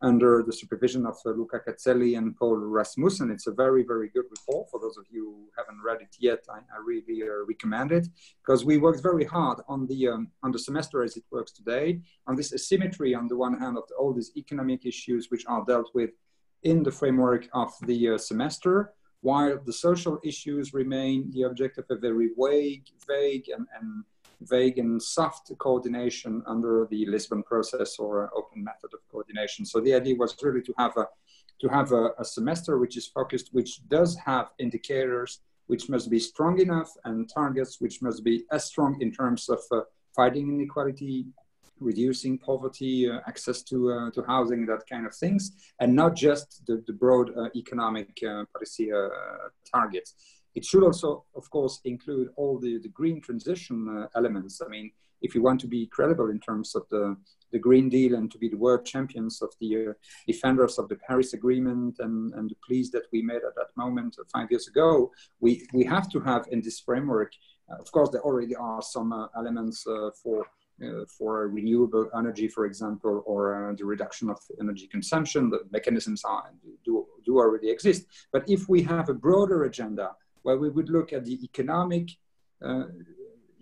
under the supervision of Luca Cazzelli and Paul Rasmussen. It's a very, very good report. For those of you who haven't read it yet, I really recommend it, because we worked very hard on the semester as it works today, on this asymmetry on the one hand of all these economic issues which are dealt with in the framework of the semester, while the social issues remain the object of a very vague and soft coordination under the Lisbon process or open method of coordination. So the idea was really to have a semester which is focused, which does have indicators which must be strong enough and targets which must be as strong in terms of fighting inequality, reducing poverty, access to housing, that kind of things, and not just the broad economic policy targets. It should also, of course, include all the green transition elements. I mean, if you want to be credible in terms of the Green Deal and to be the world champions of the defenders of the Paris Agreement and the pleas that we made at that moment 5 years ago, we have to have in this framework, of course, there already are some elements for renewable energy, for example, or the reduction of energy consumption. The mechanisms do already exist. But if we have a broader agenda, where we would look at the economic,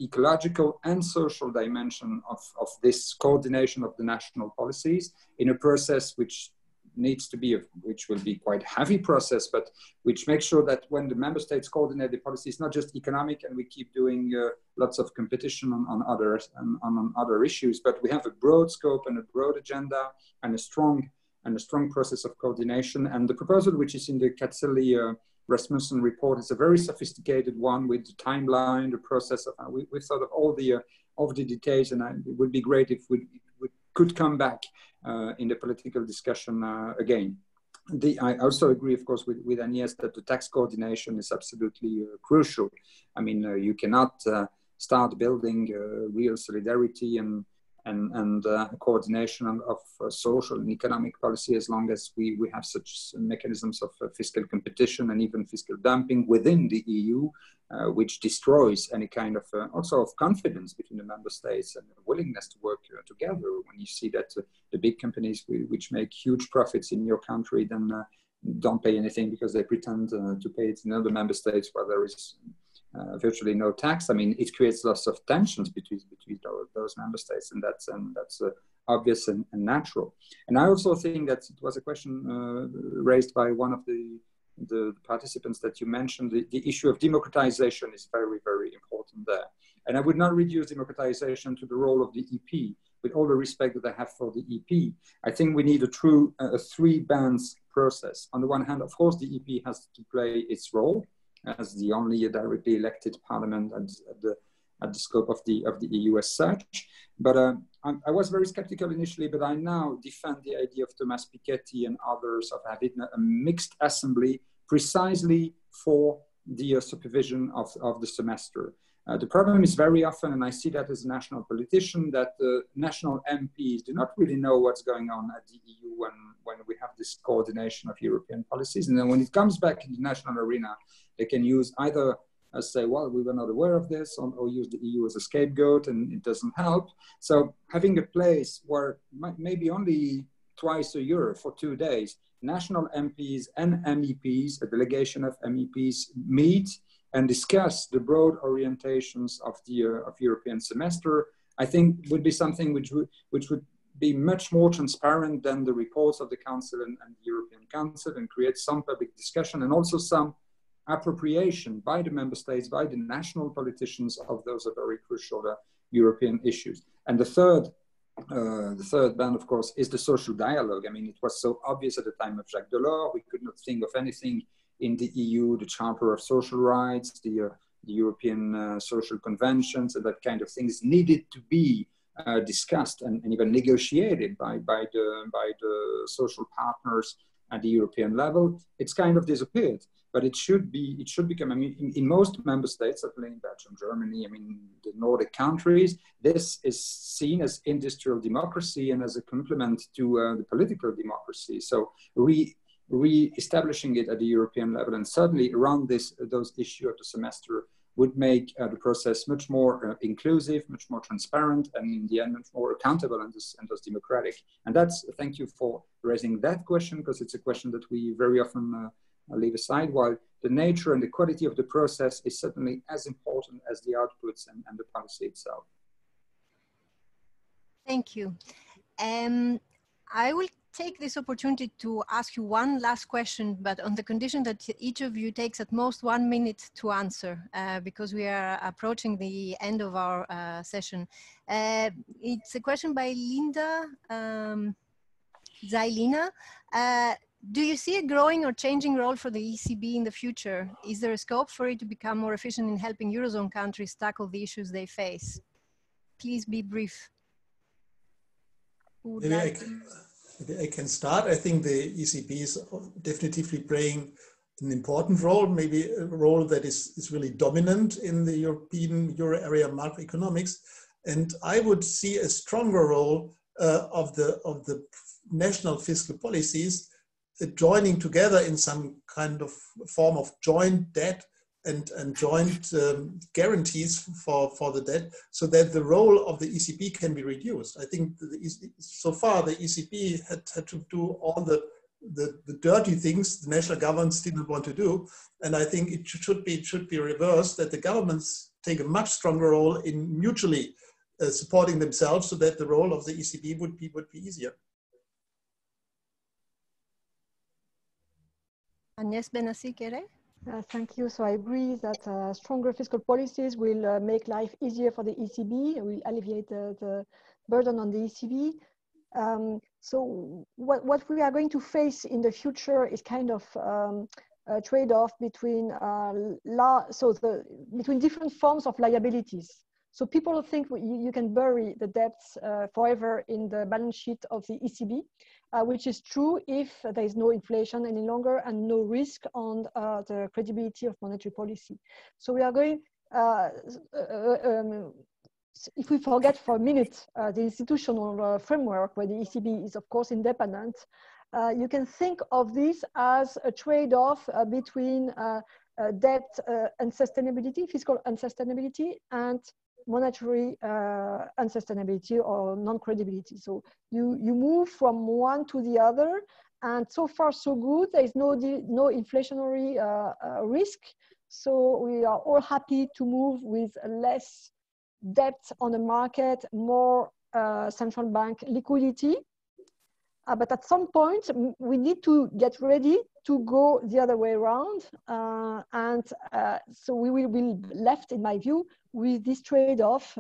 ecological and social dimension of this coordination of the national policies in a process which needs to be, which will be quite heavy process, but which makes sure that when the member states coordinate the policy, it's not just economic and we keep doing lots of competition on other issues, but we have a broad scope and a broad agenda and a strong process of coordination. And the proposal, which is in the Katzelli Rasmussen report, is a very sophisticated one with the timeline, the process of, we thought of all the details, and it would be great if we could come back in the political discussion again. I also agree, of course, with Agnès that the tax coordination is absolutely crucial. I mean, you cannot start building real solidarity and coordination of social and economic policy as long as we have such mechanisms of fiscal competition and even fiscal dumping within the EU, which destroys any kind of also of confidence between the member states and willingness to work together. When you see that the big companies which make huge profits in your country then don't pay anything because they pretend to pay it in other member states where there is virtually no tax. I mean, it creates lots of tensions between those member states, and that's obvious and natural. And I also think that it was a question raised by one of the participants that you mentioned. The issue of democratization is very, very important there. And I would not reduce democratization to the role of the EP. With all the respect that I have for the EP, I think we need a true three-bands process. On the one hand, of course, the EP has to play its role as the only directly elected parliament at the scope of the EU as such. But I was very skeptical initially, but I now defend the idea of Thomas Piketty and others of having a mixed assembly precisely for the supervision of the semester. The problem is very often, and I see that as a national politician, that national MPs do not really know what's going on at the EU when we have this coordination of European policies. And then when it comes back in the national arena, they can use either say, well, we were not aware of this, or use the EU as a scapegoat, and it doesn't help. So having a place where maybe only twice a year for 2 days, national MPs and MEPs, a delegation of MEPs, meet and discuss the broad orientations of the of European semester, I think would be something which would be much more transparent than the reports of the Council and the European Council, and create some public discussion and also some appropriation by the member states, by the national politicians of those very crucial European issues. And the third band, of course, is the social dialogue. I mean, it was so obvious at the time of Jacques Delors. We could not think of anything in the EU, the Charter of Social Rights, the European Social Conventions, and that kind of things needed to be discussed and even negotiated by the social partners at the European level. It's kind of disappeared, but it should become, I mean, in most member states, certainly in Belgium, Germany, I mean, the Nordic countries, this is seen as industrial democracy and as a complement to the political democracy. So re-establishing it at the European level, and certainly around those issues of the semester, would make the process much more inclusive, much more transparent, and in the end, much more accountable and thus democratic. And thank you for raising that question, because it's a question that we very often leave aside, while the nature and the quality of the process is certainly as important as the outputs and the policy itself. Thank you. I will take this opportunity to ask you one last question, but on the condition that each of you takes at most 1 minute to answer, because we are approaching the end of our session. It's a question by Linda Zailina. Do you see a growing or changing role for the ECB in the future? Is there a scope for it to become more efficient in helping Eurozone countries tackle the issues they face? Please be brief. Maybe I can start. I think the ECB is definitively playing an important role, maybe a role that is really dominant in the European Euro area macroeconomics. And I would see a stronger role of the national fiscal policies joining together in some kind of form of joint debt and joint guarantees for the debt, so that the role of the ECB can be reduced. I think so far the ECB had to do all the dirty things the national governments didn't want to do, and I think it should be reversed, that the governments take a much stronger role in mutually supporting themselves, so that the role of the ECB would be easier. Agnès Benassi-Kéré? Thank you. So I agree that stronger fiscal policies will make life easier for the ECB, will alleviate the burden on the ECB. So what we are going to face in the future is kind of a trade-off between between different forms of liabilities. So people think you can bury the debts forever in the balance sheet of the ECB, which is true if there is no inflation any longer and no risk on the credibility of monetary policy. So we are going, if we forget for a minute the institutional framework where the ECB is of course independent, you can think of this as a trade-off between debt unsustainability, fiscal unsustainability, and monetary unsustainability or non-credibility. So you move from one to the other, and so far so good. There is no inflationary risk. So we are all happy to move with less debt on the market, more central bank liquidity. But at some point, we need to get ready to go the other way around. So we will be left, in my view, with this trade-off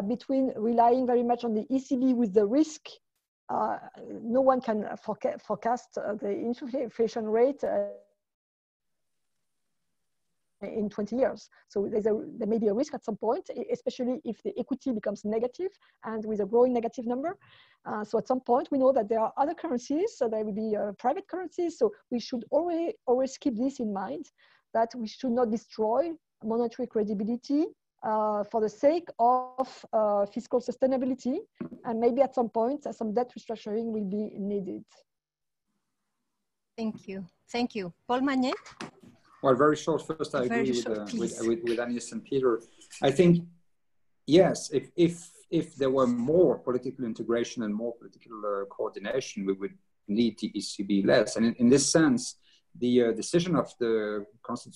between relying very much on the ECB with the risk. No one can forecast the inflation rate in 20 years. So there may be a risk at some point, especially if the equity becomes negative and with a growing negative number. So at some point, we know that there are other currencies, so there will be private currencies. So we should always keep this in mind, that we should not destroy monetary credibility for the sake of fiscal sustainability. And maybe at some point, some debt restructuring will be needed. Thank you. Thank you. Paul Magnet? Well, very short. First, I agree with Agnès and Peter. I think, yes, if there were more political integration and more political coordination, we would need the ECB less. And in this sense, the decision of the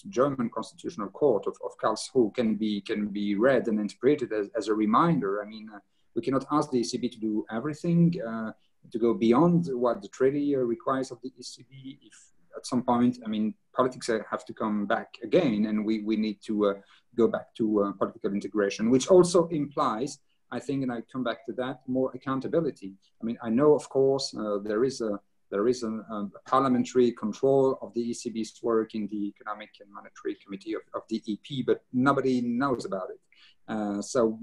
German Constitutional Court of Karlsruhe can be read and interpreted as a reminder. I mean, we cannot ask the ECB to do everything, to go beyond what the treaty requires of the ECB. If at some point, I mean, politics have to come back again, and we need to go back to political integration, which also implies, I think, and I come back to that, more accountability. I mean, I know, of course, there is a parliamentary control of the ECB's work in the Economic and Monetary Committee of the EP, but nobody knows about it. So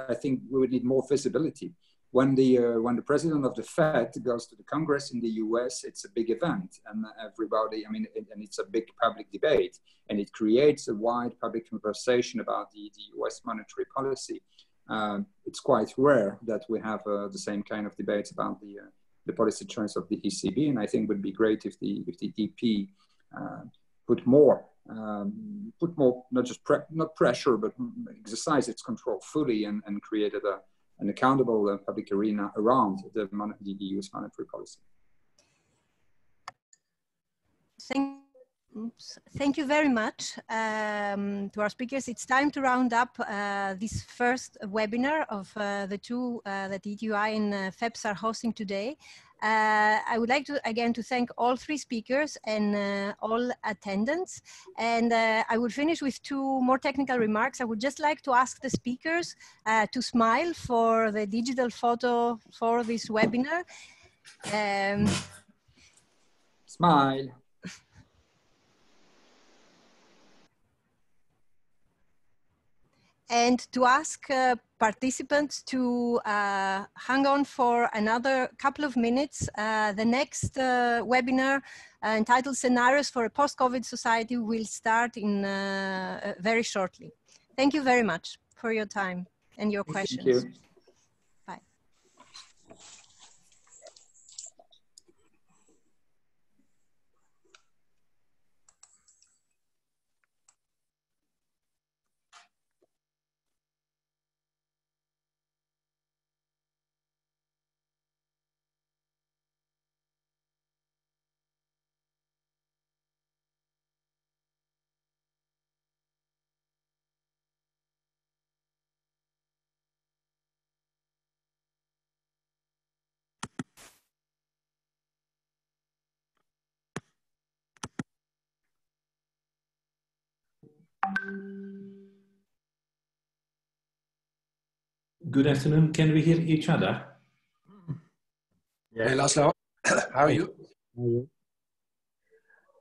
I think we would need more visibility. When the president of the Fed goes to the Congress in the US, it's a big event, and everybody, I mean, and it's a big public debate, and it creates a wide public conversation about the US monetary policy. It's quite rare that we have the same kind of debates about the policy choice of the ECB, and I think it would be great if the EP put more, not pressure, but exercise its control fully and created an accountable public arena around the EU's monetary policy. Thank you very much to our speakers. It's time to round up this first webinar of the two that ETUI and FEPS are hosting today. I would like to again to thank all three speakers and all attendants. And I would finish with two more technical remarks. I would just like to ask the speakers to smile for the digital photo for this webinar. Smile. And to ask participants to hang on for another couple of minutes. The next webinar entitled Scenarios for a Post-COVID Society will start in very shortly. Thank you very much for your time and your questions. Thank you. Good afternoon. Can we hear each other? Yeah. Hey, Laszlo. How are you?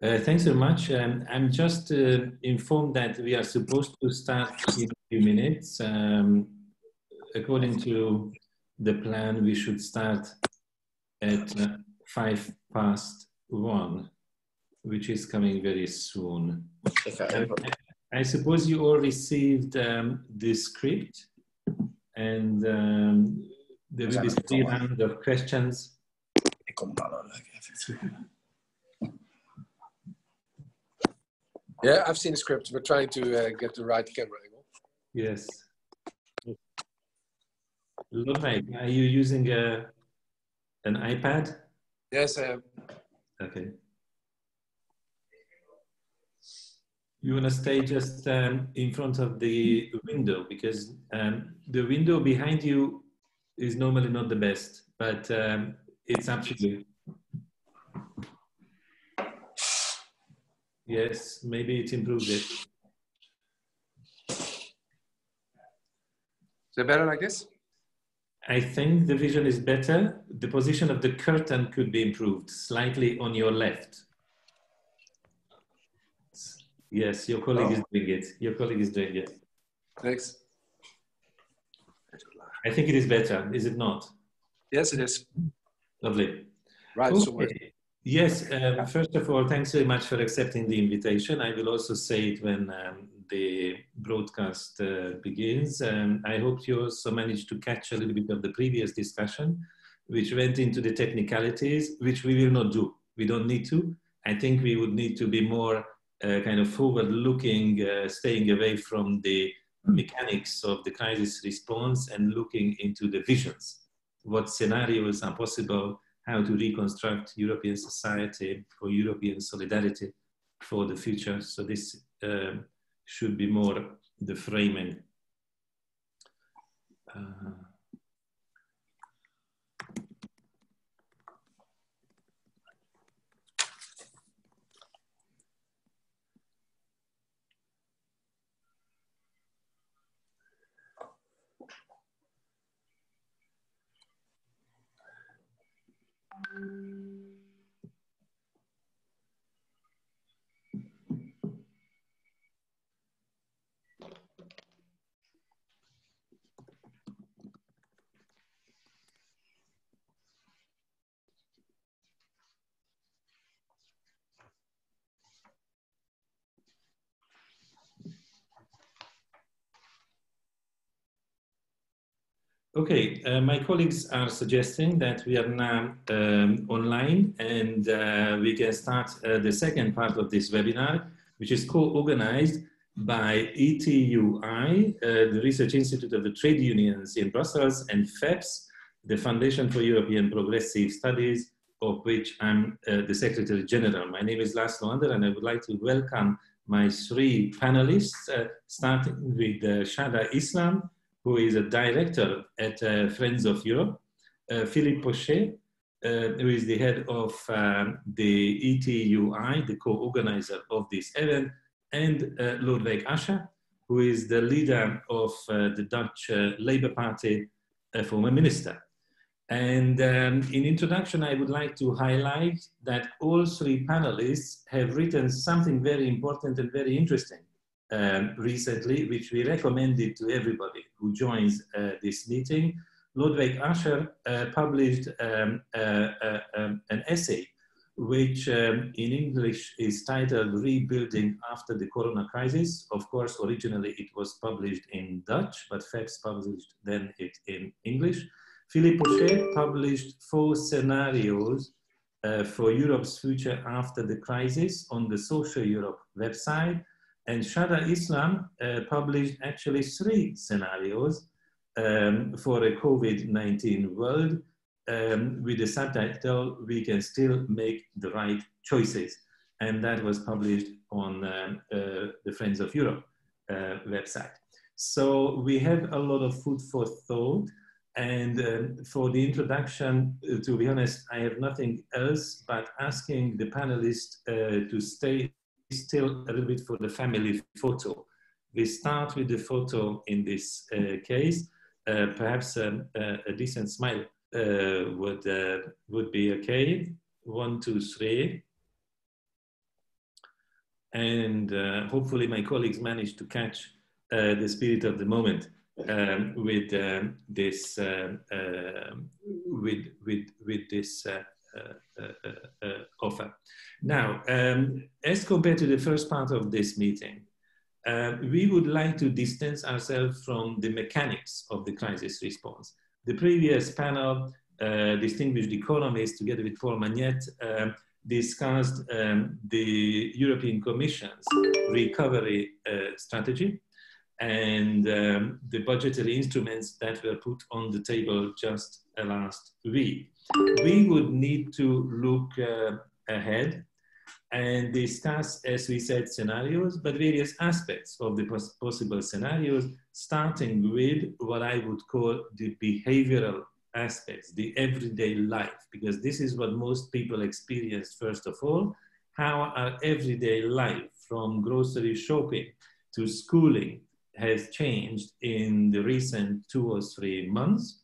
Thanks very much. I'm just informed that we are supposed to start in a few minutes. According to the plan, we should start at 1:05, which is coming very soon. I suppose you all received the script, and there will be 3 rounds of questions. Yeah, I've seen the script. We're trying to get the right camera angle. Yes. Ludwig, are you using an iPad? Yes, I am. Okay. You want to stay just in front of the window, because the window behind you is normally not the best, but it's up to you. Yes, maybe it improved it. Is it better like this? I think the vision is better. The position of the curtain could be improved slightly on your left. Yes, your colleague is doing it. Your colleague is doing it. Thanks. I think it is better, is it not? Yes, it is. Lovely. Right. Okay. So yes, first of all, thanks very much for accepting the invitation. I will also say it when the broadcast begins. I hope you also managed to catch a little bit of the previous discussion, which went into the technicalities, which we will not do. We don't need to. I think we would need to be more kind of forward-looking, staying away from the mechanics of the crisis response and looking into the visions. What scenarios are possible, how to reconstruct European society for European solidarity for the future. So this should be more the framing. Okay, my colleagues are suggesting that we are now online, and we can start the second part of this webinar, which is co-organized by ETUI, the Research Institute of the Trade Unions in Brussels, and FEPS, the Foundation for European Progressive Studies, of which I'm the Secretary General. My name is Laszlo Ander, and I would like to welcome my 3 panelists, starting with Shada Islam, who is a director at Friends of Europe, Philippe Pochet, who is the head of the ETUI, the co-organizer of this event, and Lodewijk Asscher, who is the leader of the Dutch Labour Party, former minister. And in introduction, I would like to highlight that all 3 panelists have written something very important and very interesting recently, which we recommended to everybody who joins this meeting. Lodewijk Asscher published an essay which in English is titled Rebuilding After the Corona Crisis. Of course, originally it was published in Dutch, but FEPS published then it in English. Philippe Pochet published 4 scenarios for Europe's future after the crisis on the Social Europe website. And Shada Islam published actually 3 scenarios for a COVID-19 world with the subtitle, We Can Still Make the Right Choices. And that was published on the Friends of Europe website. So we have a lot of food for thought. And for the introduction, to be honest, I have nothing else but asking the panelists to stay still a little bit for the family photo. We start with the photo in this case, perhaps a decent smile would be okay. 1, 2, 3. And hopefully my colleagues managed to catch the spirit of the moment with this offer. Now, as compared to the first part of this meeting, we would like to distance ourselves from the mechanics of the crisis response. The previous panel, distinguished economists, together with Paul Magnette, discussed the European Commission's recovery strategy and the budgetary instruments that were put on the table just last week. We would need to look ahead and discuss, as we said, scenarios, but various aspects of the possible scenarios, starting with what I would call the behavioral aspects, the everyday life, because this is what most people experience first of all, how our everyday life, from grocery shopping to schooling, has changed in the recent 2 or 3 months.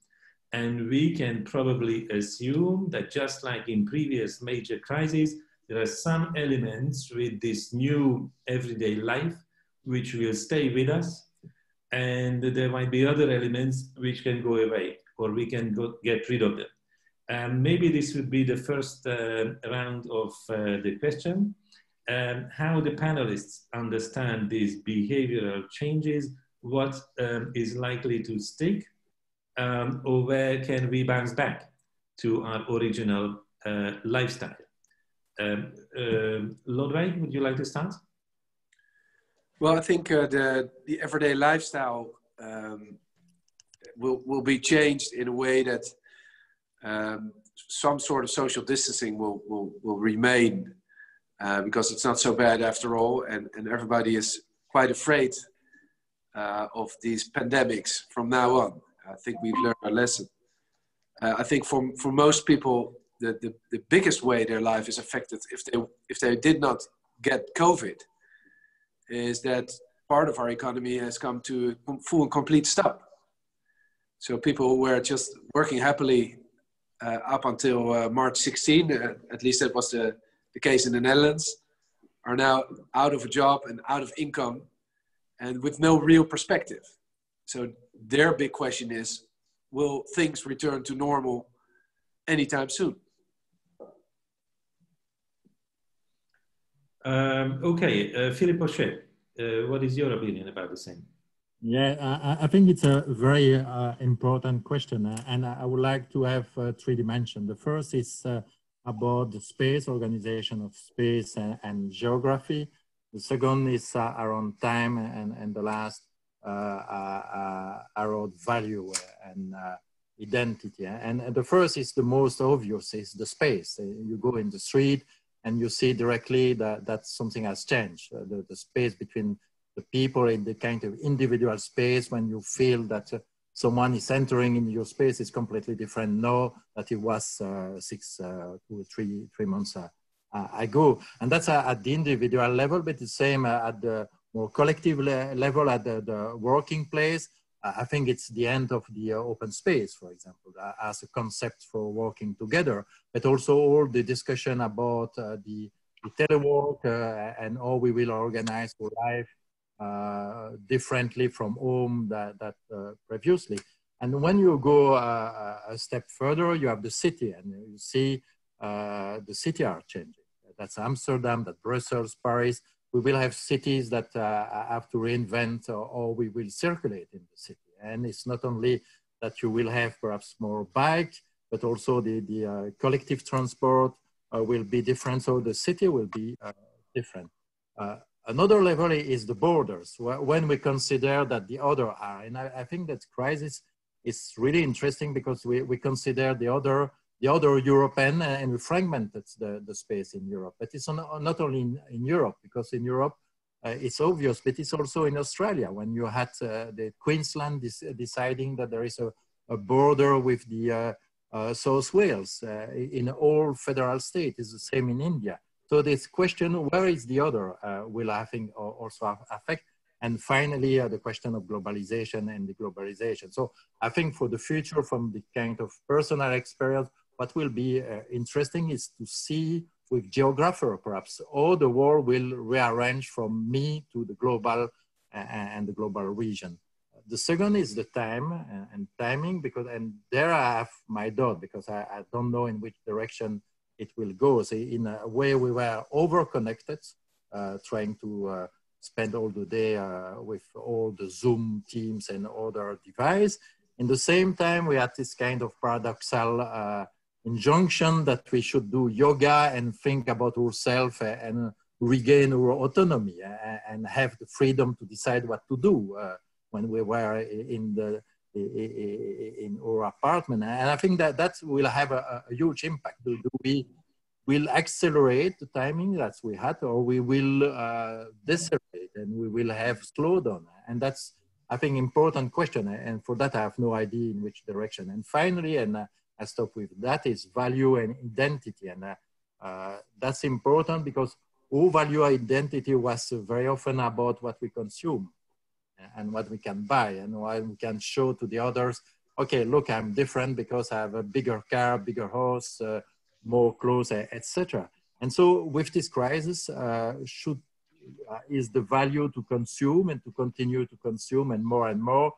And we can probably assume that just like in previous major crises, there are some elements with this new everyday life which will stay with us, and there might be other elements which can go away, or we can get rid of them. Maybe this would be the first round of the question. How the panelists understand these behavioral changes, what is likely to stick, or where can we bounce back to our original lifestyle? Lodewijk, would you like to start? Well, I think the everyday lifestyle will be changed in a way that some sort of social distancing will remain because it's not so bad after all, and everybody is quite afraid of these pandemics from now on. I think we've learned our lesson. I think for most people, the biggest way their life is affected if they did not get COVID is that part of our economy has come to a full and complete stop. So people who were just working happily up until March 16, at least that was the case in the Netherlands, are now out of a job and out of income and with no real perspective. So their big question is, will things return to normal anytime soon? Okay, Philippe Pochet, what is your opinion about the same? Yeah, I think it's a very important question, and I would like to have 3 dimensions. The first is about the space, organization of space and geography. The second is around time, and the last around value and identity. And the first is the most obvious, is the space. You go in the street and you see directly that something has changed. The space between the people in the kind of individual space, when you feel that someone is entering in your space, is completely different now that it was 2 or 3 months ago. And that's at the individual level, but the same at the more collective level, at the working place. I think it's the end of the open space, for example, as a concept for working together, but also all the discussion about the telework and how we will organize our life differently from home that previously. And when you go a step further, you have the city, and you see the city are changing. That's Amsterdam, that's Brussels, Paris. We will have cities that have to reinvent or we will circulate in the city. And it's not only that you will have perhaps more bike, but also the collective transport will be different. So the city will be different. Another level is the borders, when we consider that the other are. And I think that crisis is really interesting because we consider the other European and we fragmented the space in Europe. But it's not only in Europe, because in Europe it's obvious, but it's also in Australia when you had the Queensland deciding that there is a border with the South Wales in all federal states. It's the same in India. So this question, where is the other, will I think also affect. And finally, the question of globalization and deglobalization. So I think for the future, from the kind of personal experience, what will be interesting is to see with geographer, perhaps, how the world will rearrange from me to the global and the global region. The second is the time and timing, because, and there I have my doubt, because I don't know in which direction it will go. So in a way, we were over-connected, trying to spend all the day with all the Zoom teams and other devices. In the same time, we had this kind of paradoxal injunction that we should do yoga and think about ourselves and regain our autonomy and have the freedom to decide what to do when we were in our apartment. And I think that will have a huge impact. We will accelerate the timing that we had, or we will decelerate and we will have slowdown. And that's, I think, important question. And for that, I have no idea in which direction. And finally, and I stop with that, is value and identity. And that's important because our value identity was very often about what we consume and what we can buy and what we can show to the others. Okay, look, I'm different because I have a bigger car, bigger house, more clothes, etc. And so with this crisis, is the value to consume and to continue to consume and more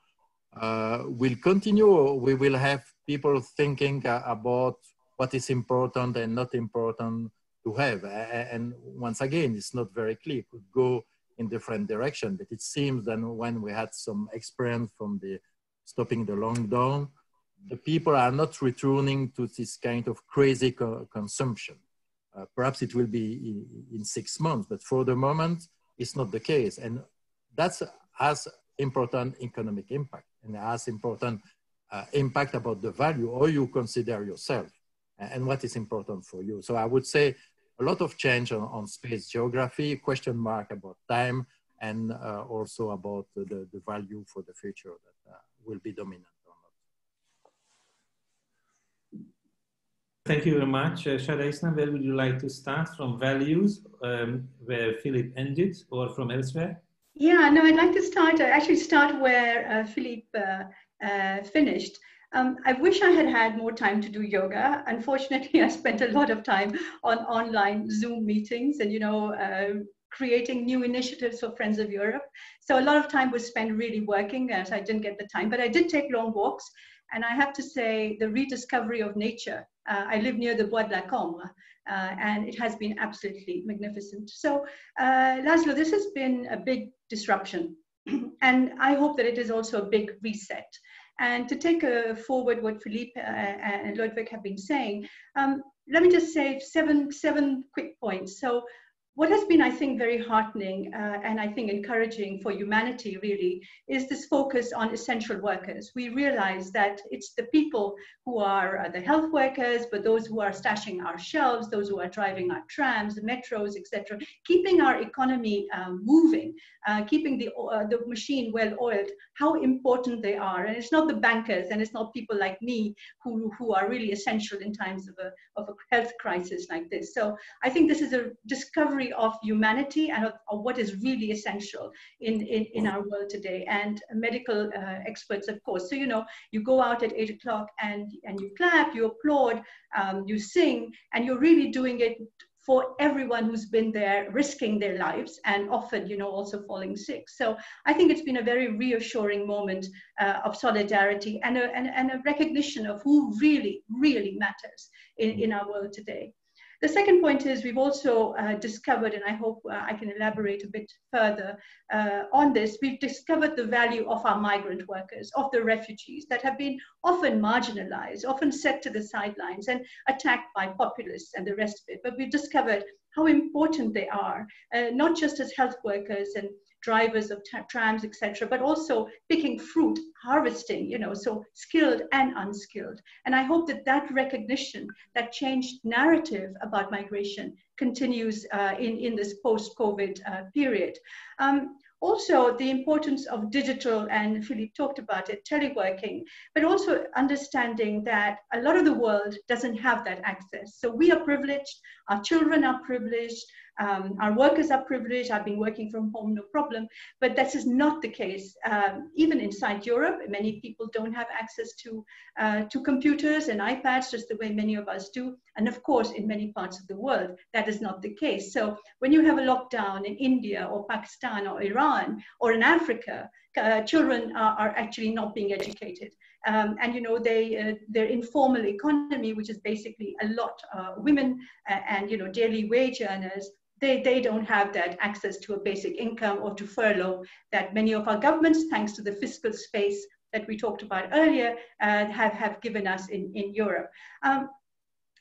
will continue, or we will have people thinking about what is important and not important to have. And once again, it's not very clear. It could go in different directions, but it seems that when we had some experience from the stopping the lockdown, the people are not returning to this kind of crazy consumption. Perhaps it will be in 6 months, but for the moment, it's not the case. And that has important economic impact and has important impact about the value, or you consider yourself and what is important for you. So I would say a lot of change on space geography, question mark about time, and also about the value for the future that will be dominant. Thank you very much. Shadaisna, where would you like to start? From values, where Philippe ended, or from elsewhere? Yeah, no, I'd like to start, actually start where Philippe finished. I wish I had had more time to do yoga. Unfortunately, I spent a lot of time on online Zoom meetings and, you know, creating new initiatives for Friends of Europe. So a lot of time was spent really working, as I didn't get the time, but I did take long walks. And I have to say, the rediscovery of nature. I live near the Bois de la Combe, and it has been absolutely magnificent. So, Laszlo, this has been a big disruption. And I hope that it is also a big reset. And to take forward what Philippe and Ludwig have been saying, let me just say seven quick points. So, what has been, I think, very heartening and I think encouraging for humanity really is this focus on essential workers. We realize that it's the people who are the health workers, but those who are stashing our shelves, those who are driving our trams, the metros, etc., keeping our economy moving, keeping the machine well oiled, how important they are. And it's not the bankers and it's not people like me who are really essential in times of a health crisis like this. So I think this is a discovery of humanity and of what is really essential in our world today, and medical experts, of course. So, you know, you go out at 8 o'clock and you clap, you applaud, you sing, and you're really doing it for everyone who's been there risking their lives and often, you know, also falling sick. So I think it's been a very reassuring moment of solidarity and a recognition of who really, really matters in our world today. The second point is we've also discovered, and I hope I can elaborate a bit further on this, we've discovered the value of our migrant workers, of the refugees that have been often marginalized, often set to the sidelines and attacked by populists and the rest of it. But we've discovered how important they are, not just as health workers and drivers of trams, etc., but also picking fruit, harvesting, you know, so skilled and unskilled. And I hope that that recognition, that changed narrative about migration continues in this post-COVID period. Also, the importance of digital, and Philippe talked about it, teleworking, but also understanding that a lot of the world doesn't have that access. So we are privileged, our children are privileged, Our workers are privileged, I've been working from home, no problem. But that is not the case. Even inside Europe, many people don't have access to computers and iPads just the way many of us do. And of course, in many parts of the world, that is not the case. So when you have a lockdown in India or Pakistan or Iran or in Africa, children are actually not being educated. And you know, their informal economy, which is basically a lot women and you know, daily wage earners, they don't have that access to a basic income or to furlough that many of our governments, thanks to the fiscal space that we talked about earlier, have given us in Europe.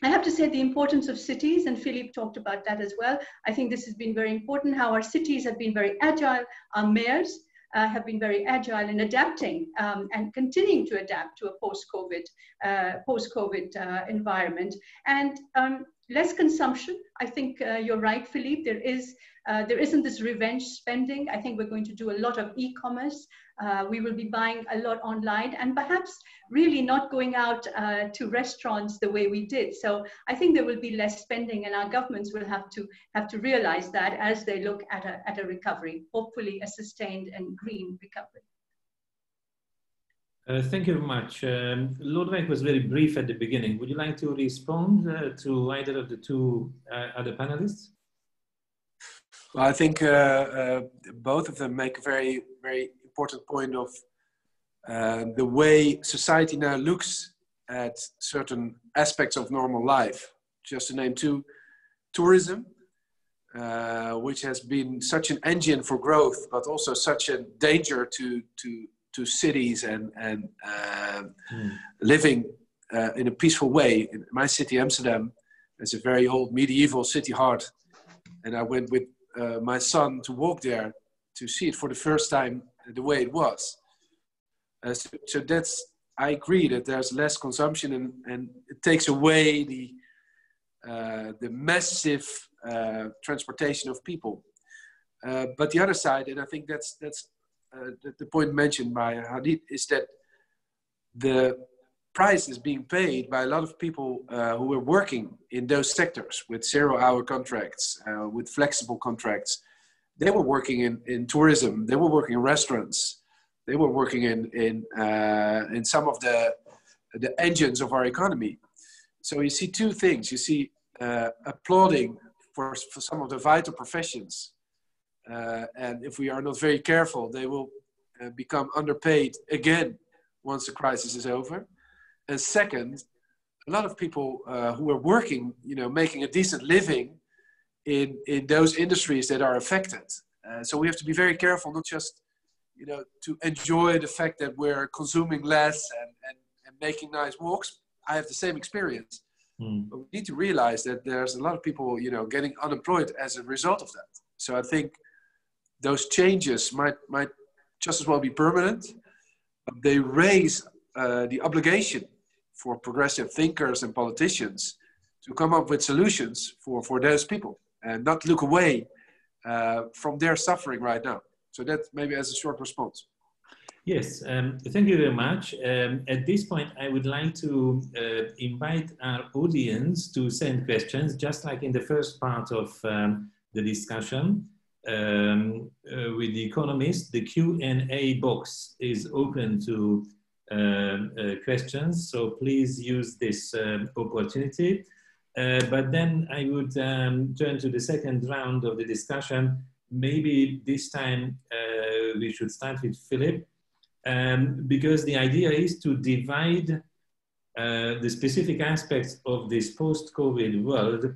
I have to say the importance of cities, and Philippe talked about that as well. I think this has been very important, how our cities have been very agile, our mayors have been very agile in adapting and continuing to adapt to a post-COVID environment. And less consumption. I think you're right, Philippe. There isn't this revenge spending. I think we're going to do a lot of e-commerce. We will be buying a lot online and perhaps really not going out to restaurants the way we did. So I think there will be less spending, and our governments will have to realize that as they look at a recovery, hopefully a sustained and green recovery. Thank you very much. Lodewijk was very brief at the beginning. Would you like to respond to either of the two other panelists? Well, I think both of them make a very, very important point of the way society now looks at certain aspects of normal life. Just to name two, tourism, which has been such an engine for growth, but also such a danger to cities and living in a peaceful way. In my city, Amsterdam, is a very old medieval city heart. And I went with my son to walk there to see it for the first time the way it was. So that's, I agree that there's less consumption and it takes away the massive transportation of people. But the other side, and I think that's the point mentioned by Hadid, is that the price is being paid by a lot of people who are working in those sectors with 0-hour contracts, with flexible contracts. They were working in tourism, they were working in restaurants, they were working in some of the engines of our economy. So you see two things. You see applauding for some of the vital professions. And if we are not very careful, they will become underpaid again once the crisis is over. And second, a lot of people who are working, making a decent living in those industries that are affected. So we have to be very careful, not just, to enjoy the fact that we're consuming less and making nice walks. I have the same experience. But we need to realize that there's a lot of people, getting unemployed as a result of that. So I think those changes might just as well be permanent. But they raise the obligation for progressive thinkers and politicians to come up with solutions for those people and not look away from their suffering right now. So that maybe as a short response. Yes, thank you very much. At this point, I would like to invite our audience to send questions, just like in the first part of the discussion with the economists. The Q&A box is open to questions, so please use this opportunity. But then I would turn to the second round of the discussion. Maybe this time we should start with Philippe. Because the idea is to divide the specific aspects of this post-COVID world.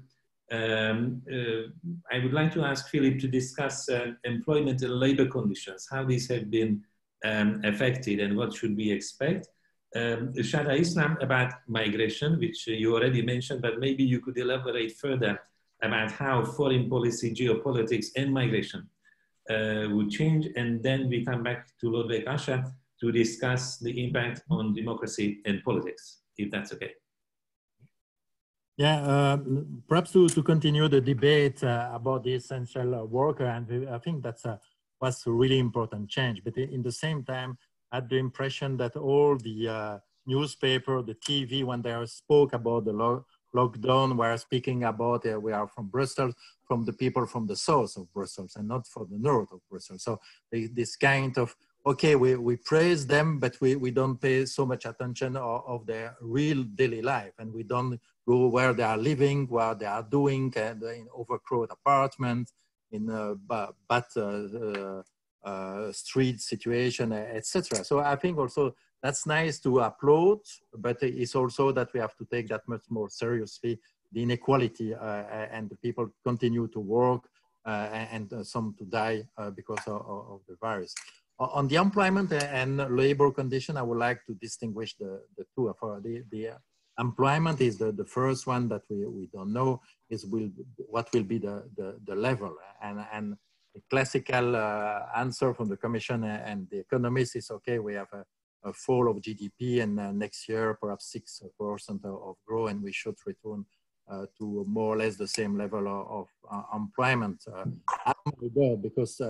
I would like to ask Philippe to discuss employment and labor conditions, how these have been affected and what should we expect. Shada Islam about migration, which you already mentioned, but maybe you could elaborate further about how foreign policy, geopolitics and migration would change, and then we come back to Lodewijk Asscher to discuss the impact on democracy and politics, if that's okay. Yeah, perhaps to continue the debate about the essential worker, and I think that's was a really important change. But in the same time, I had the impression that all the newspaper, the TV, when they spoke about the lockdown, we're speaking about, we are from Brussels, from the people from the south of Brussels and not from the north of Brussels. So this kind of, okay, we praise them, but we don't pay so much attention of their real daily life. And we don't go where they are living, what they are doing, and in overcrowded apartments, in bad street situation, etc. So I think also that's nice to applaud, but it's also that we have to take that much more seriously, the inequality and the people continue to work and some to die because of the virus. On the employment and labor condition, I would like to distinguish the two. For the employment is the first one that we don't know is what will be the level. And the classical answer from the Commission and the economists is, okay, we have a fall of GDP and next year perhaps 6% of growth, and we should return to more or less the same level of employment. Because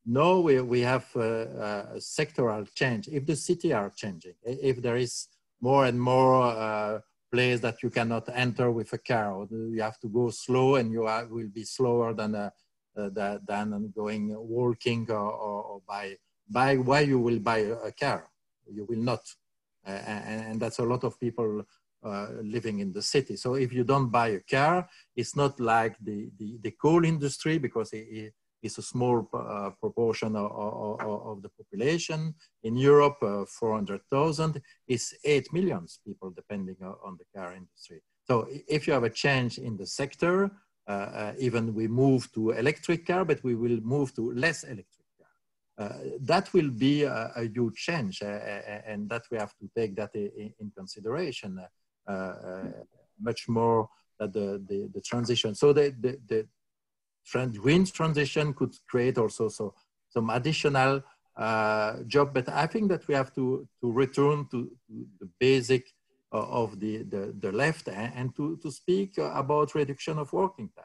now we have a sectoral change. If the city are changing, if there is more and more place that you cannot enter with a car, or you have to go slow and you will be slower than going walking or by why you will buy a car? You will not. And that's a lot of people living in the city. So if you don't buy a car, it's not like the coal industry, because it's a small proportion of the population. In Europe, 400,000 is 8 million people depending on the car industry. So if you have a change in the sector, even we move to electric car, but we will move to less electric car. That will be a huge change, and that we have to take that in consideration much more that the transition. So the green transition could create also some additional job, but I think that we have to return to the basic of the left and to speak about reduction of working time.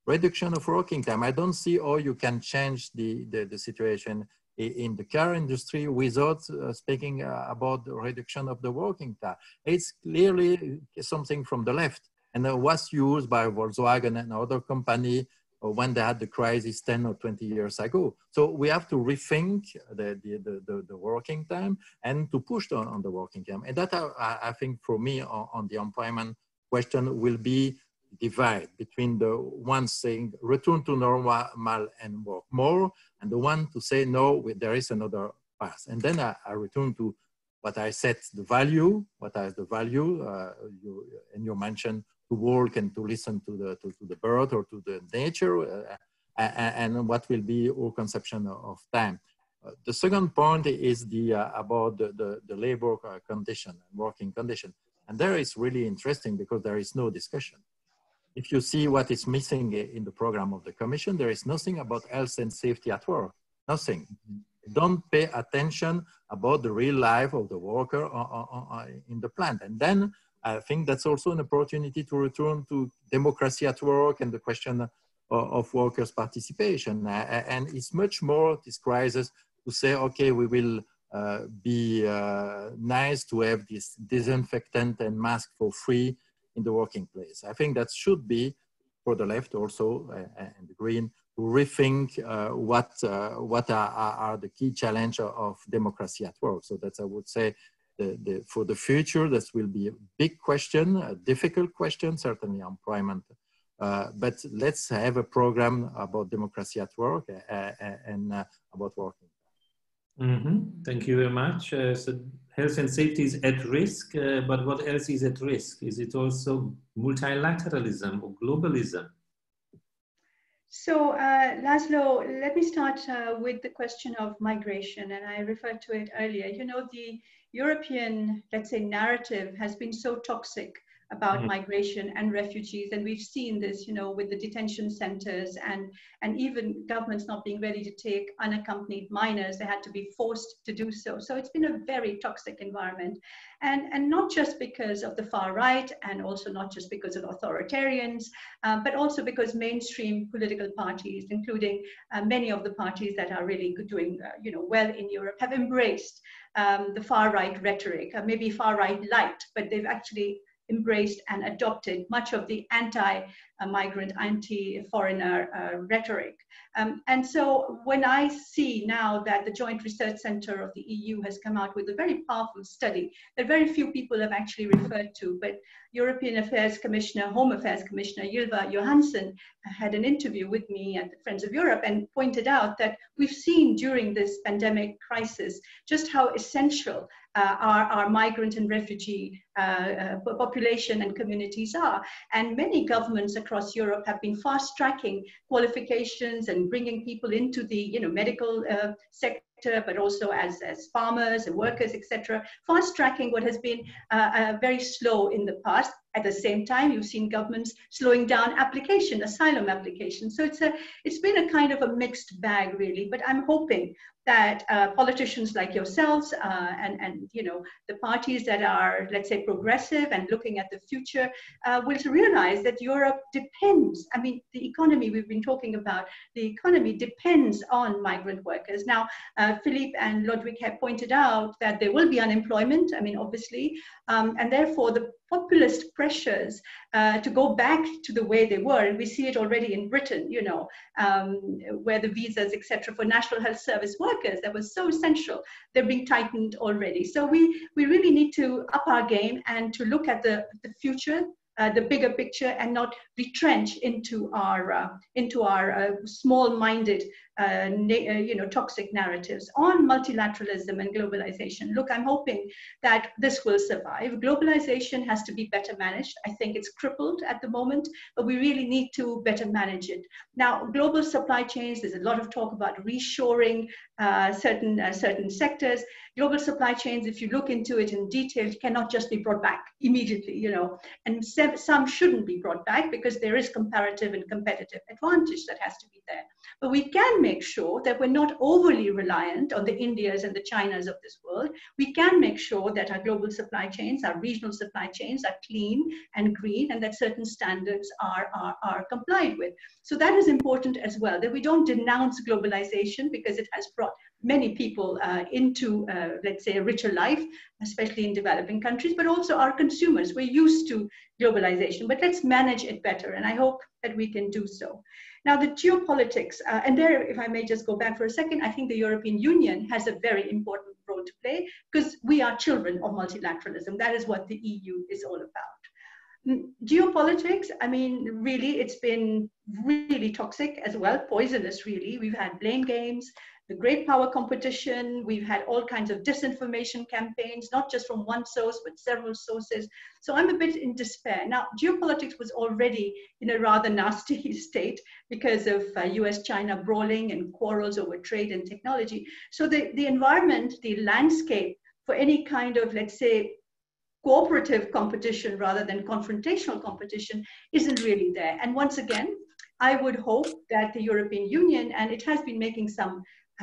Reduction of working time. I don't see how you can change the situation in the car industry without speaking about the reduction of the working time. It's clearly something from the left, and was used by Volkswagen and other company when they had the crisis 10 or 20 years ago. So we have to rethink the working time and to push on the working time. And that I think for me on the employment question will be divide between the ones saying return to normal and work more, and the one to say no, there is another path. And then I return to what I said, the value, what is the value, you mentioned to work and to listen to the bird or to the nature, and what will be our conception of time. The second point is about the labor condition and working condition. And there is really interesting because there is no discussion. If you see what is missing in the program of the Commission, there is nothing about health and safety at work, nothing. Don't pay attention about the real life of the worker in the plant. And then I think that's also an opportunity to return to democracy at work and the question of workers' participation. And it's much more this crisis to say, okay, we will be nice to have this disinfectant and mask for free in the working place. I think that should be for the left also and the green to rethink what are the key challenge of democracy at work. So that's, I would say, for the future, this will be a big question, a difficult question, certainly employment. But let's have a program about democracy at work and about working. Mm-hmm. Thank you very much. So health and safety is at risk, but what else is at risk? Is it also multilateralism or globalism? So Laszlo, let me start with the question of migration, and I referred to it earlier. You know, the European, let's say, narrative has been so toxic about migration and refugees, and we've seen this, you know, with the detention centers and even governments not being ready to take unaccompanied minors. They had to be forced to do so. So it's been a very toxic environment, and not just because of the far right, and also not just because of authoritarians, but also because mainstream political parties, including many of the parties that are really doing you know, well in Europe, have embraced the far right rhetoric, maybe far right light, but they've actually embraced and adopted much of the anti-migrant, anti-foreigner rhetoric. And so when I see now that the Joint Research Center of the EU has come out with a very powerful study that very few people have actually referred to, but European Affairs Commissioner, Home Affairs Commissioner Ylva Johansson had an interview with me at the Friends of Europe and pointed out that we've seen during this pandemic crisis just how essential our migrant and refugee population and communities are. And many governments across Europe have been fast-tracking qualifications and bringing people into the medical sector, but also as farmers and workers, etc., fast-tracking what has been very slow in the past. At the same time, you've seen governments slowing down asylum applications. So it's been a kind of a mixed bag, really. But I'm hoping that politicians like yourselves and the parties that are, let's say, progressive and looking at the future will realize that Europe depends. I mean, the economy we've been talking about, the economy depends on migrant workers. Now, Philippe and Ludwig have pointed out that there will be unemployment, I mean, obviously, and therefore the populist pressures to go back to the way they were, and we see it already in Britain, where the visas, etc., for National Health Service workers that was so essential, they're being tightened already. So we really need to up our game and to look at the future, the bigger picture, and not retrench into our small-minded, toxic narratives on multilateralism and globalization. Look, I'm hoping that this will survive. Globalization has to be better managed. I think it's crippled at the moment, but we really need to better manage it. Now, global supply chains, there's a lot of talk about reshoring certain sectors. Global supply chains, if you look into it in detail, cannot just be brought back immediately, and some shouldn't be brought back because there is comparative and competitive advantage that has to be there. But we can make sure that we're not overly reliant on the Indias and the Chinas of this world. We can make sure that our global supply chains, our regional supply chains are clean and green, and that certain standards are complied with. So that is important as well, that we don't denounce globalization because it has brought many people into, let's say, a richer life, especially in developing countries, but also our consumers. We're used to globalization, but let's manage it better. And I hope that we can do so. Now, the geopolitics, and there, if I may just go back for a second, I think the European Union has a very important role to play because we are children of multilateralism. That is what the EU is all about. Geopolitics, I mean, really, it's been really toxic as well, poisonous, really. We've had blame games, the great power competition. We've had all kinds of disinformation campaigns, not just from one source, but several sources. So I'm a bit in despair. Now, geopolitics was already in a rather nasty state because of US-China brawling and quarrels over trade and technology. So the environment, the landscape for any kind of, let's say, cooperative competition rather than confrontational competition isn't really there. And once again, I would hope that the European Union, and it has been making some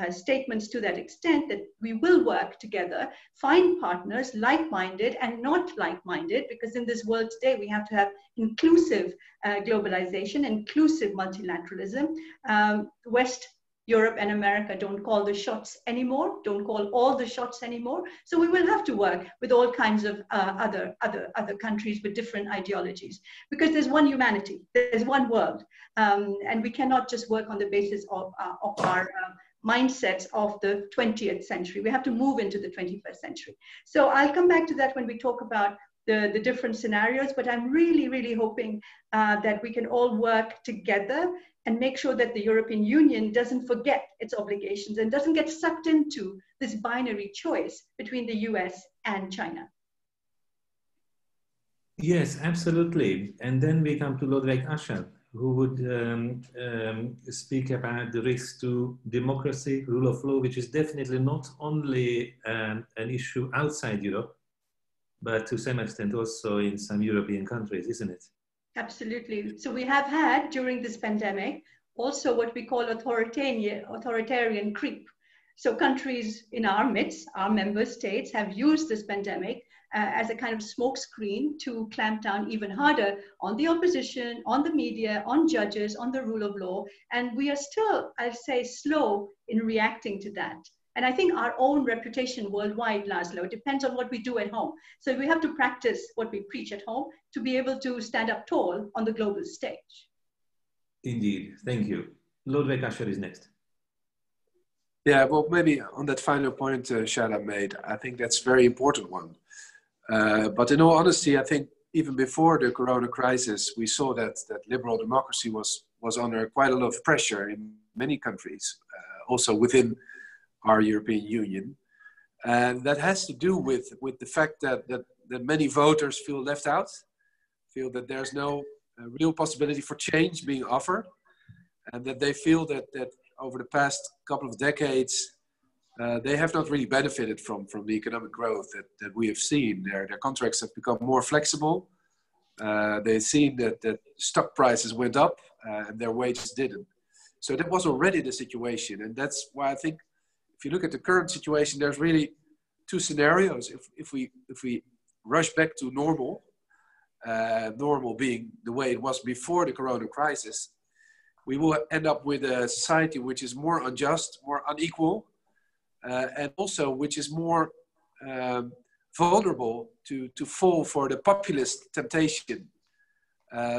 statements to that extent, that we will work together, find partners like-minded and not like-minded, because in this world today, we have to have inclusive globalization, inclusive multilateralism. West Europe and America don't call the shots anymore, don't call all the shots anymore. So we will have to work with all kinds of other countries with different ideologies, because there's one humanity, there's one world, and we cannot just work on the basis of our mindsets of the 20th century. We have to move into the 21st century. So I'll come back to that when we talk about the different scenarios, but I'm really, really hoping that we can all work together and make sure that the European Union doesn't forget its obligations and doesn't get sucked into this binary choice between the US and China. Yes, absolutely. And then we come to Ludwig Ascher, who would speak about the risk to democracy, rule of law, which is definitely not only an issue outside Europe, but to some extent also in some European countries, isn't it? Absolutely. So we have had, during this pandemic, also what we call authoritarian creep. So countries in our midst, our member states, have used this pandemic as a kind of smokescreen to clamp down even harder on the opposition, on the media, on judges, on the rule of law. And we are still, I'd say, slow in reacting to that. And I think our own reputation worldwide, Laszlo, depends on what we do at home. So we have to practice what we preach at home to be able to stand up tall on the global stage. Indeed, thank you. Lodewijk Asscher is next. Yeah, well, maybe on that final point Shada made, I think that's a very important one. But in all honesty, I think even before the corona crisis, we saw that liberal democracy was under quite a lot of pressure in many countries, also within our European Union. And that has to do with the fact that many voters feel left out, feel that there's no real possibility for change being offered, and that they feel that over the past couple of decades, they have not really benefited from the economic growth that we have seen. Their contracts have become more flexible. They've seen that stock prices went up and their wages didn't. So that was already the situation. And that's why I think if you look at the current situation, there's really two scenarios. If we rush back to normal, normal being the way it was before the corona crisis, we will end up with a society which is more unjust, more unequal, and also which is more vulnerable to fall for the populist temptation.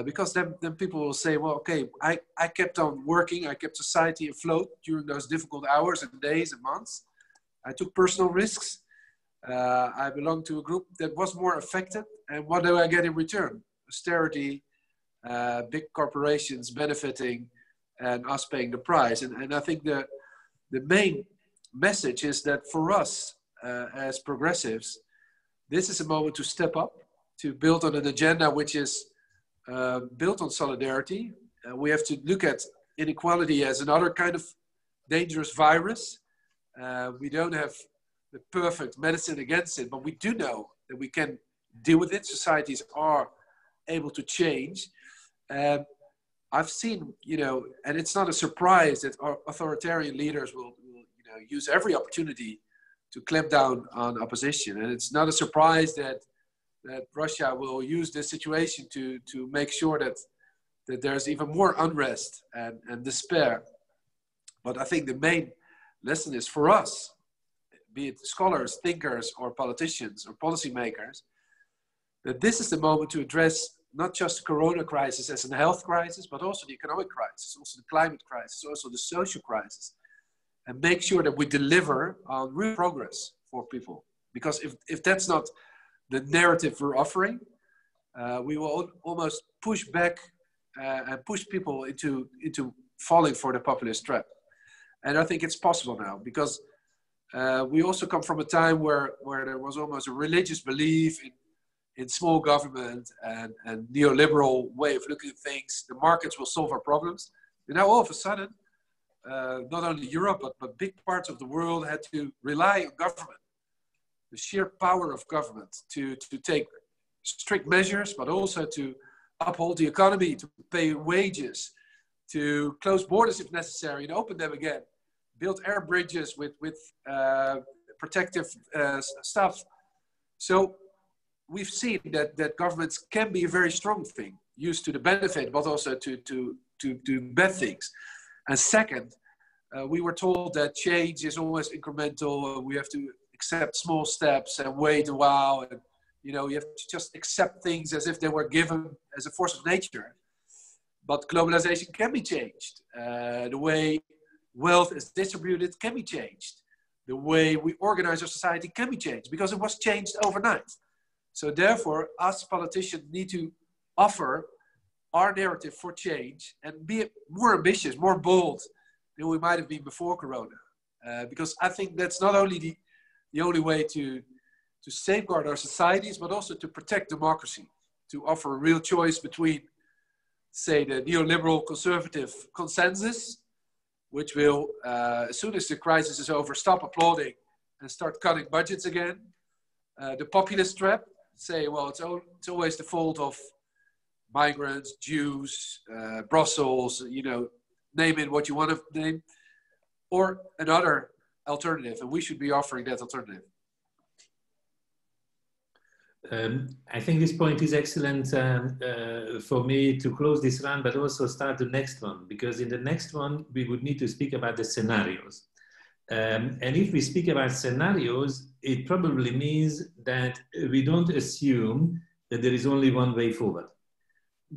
Because then people will say, well, okay, I kept on working, I kept society afloat during those difficult hours and days and months. I took personal risks. I belong to a group that was more affected. And what do I get in return? Austerity, big corporations benefiting, and us paying the price. And I think the main message is that for us as progressives, this is a moment to step up, to build on an agenda which is built on solidarity. We have to look at inequality as another kind of dangerous virus. We don't have the perfect medicine against it, but we do know that we can deal with it. Societies are able to change. I've seen, and it's not a surprise that our authoritarian leaders will use every opportunity to clamp down on opposition. And it's not a surprise that Russia will use this situation to make sure that there's even more unrest and despair. But I think the main lesson is for us, be it scholars, thinkers, or politicians or policymakers, that this is the moment to address not just the corona crisis as a health crisis, but also the economic crisis, also the climate crisis, also the social crisis, and make sure that we deliver on real progress for people. Because if that's not the narrative we're offering, we will almost push back and push people into falling for the populist trap. And I think it's possible now, because we also come from a time where there was almost a religious belief in small government and neoliberal way of looking at things. The markets will solve our problems. And now all of a sudden, not only Europe, but big parts of the world had to rely on government, the sheer power of government to take strict measures, but also to uphold the economy, to pay wages, to close borders if necessary and open them again, build air bridges with protective stuff. So we've seen that governments can be a very strong thing, used to the benefit, but also to do bad things. And second, we were told that change is always incremental. We have to accept small steps and wait a while. And, you have to just accept things as if they were given as a force of nature. But globalization can be changed. The way wealth is distributed can be changed. The way we organize our society can be changed, because it was changed overnight. So therefore, us politicians need to offer our narrative for change and be more ambitious, more bold than we might have been before Corona. Because I think that's not only the only way to safeguard our societies, but also to protect democracy, to offer a real choice between, say, the neoliberal conservative consensus, which will, as soon as the crisis is over, stop applauding and start cutting budgets again. The populist trap, say, well, it's always the fault of migrants, Jews, Brussels, name it what you want to name, or another alternative, and we should be offering that alternative. I think this point is excellent for me to close this round, but also start the next one, because in the next one, we would need to speak about the scenarios. And if we speak about scenarios, it probably means that we don't assume that there is only one way forward.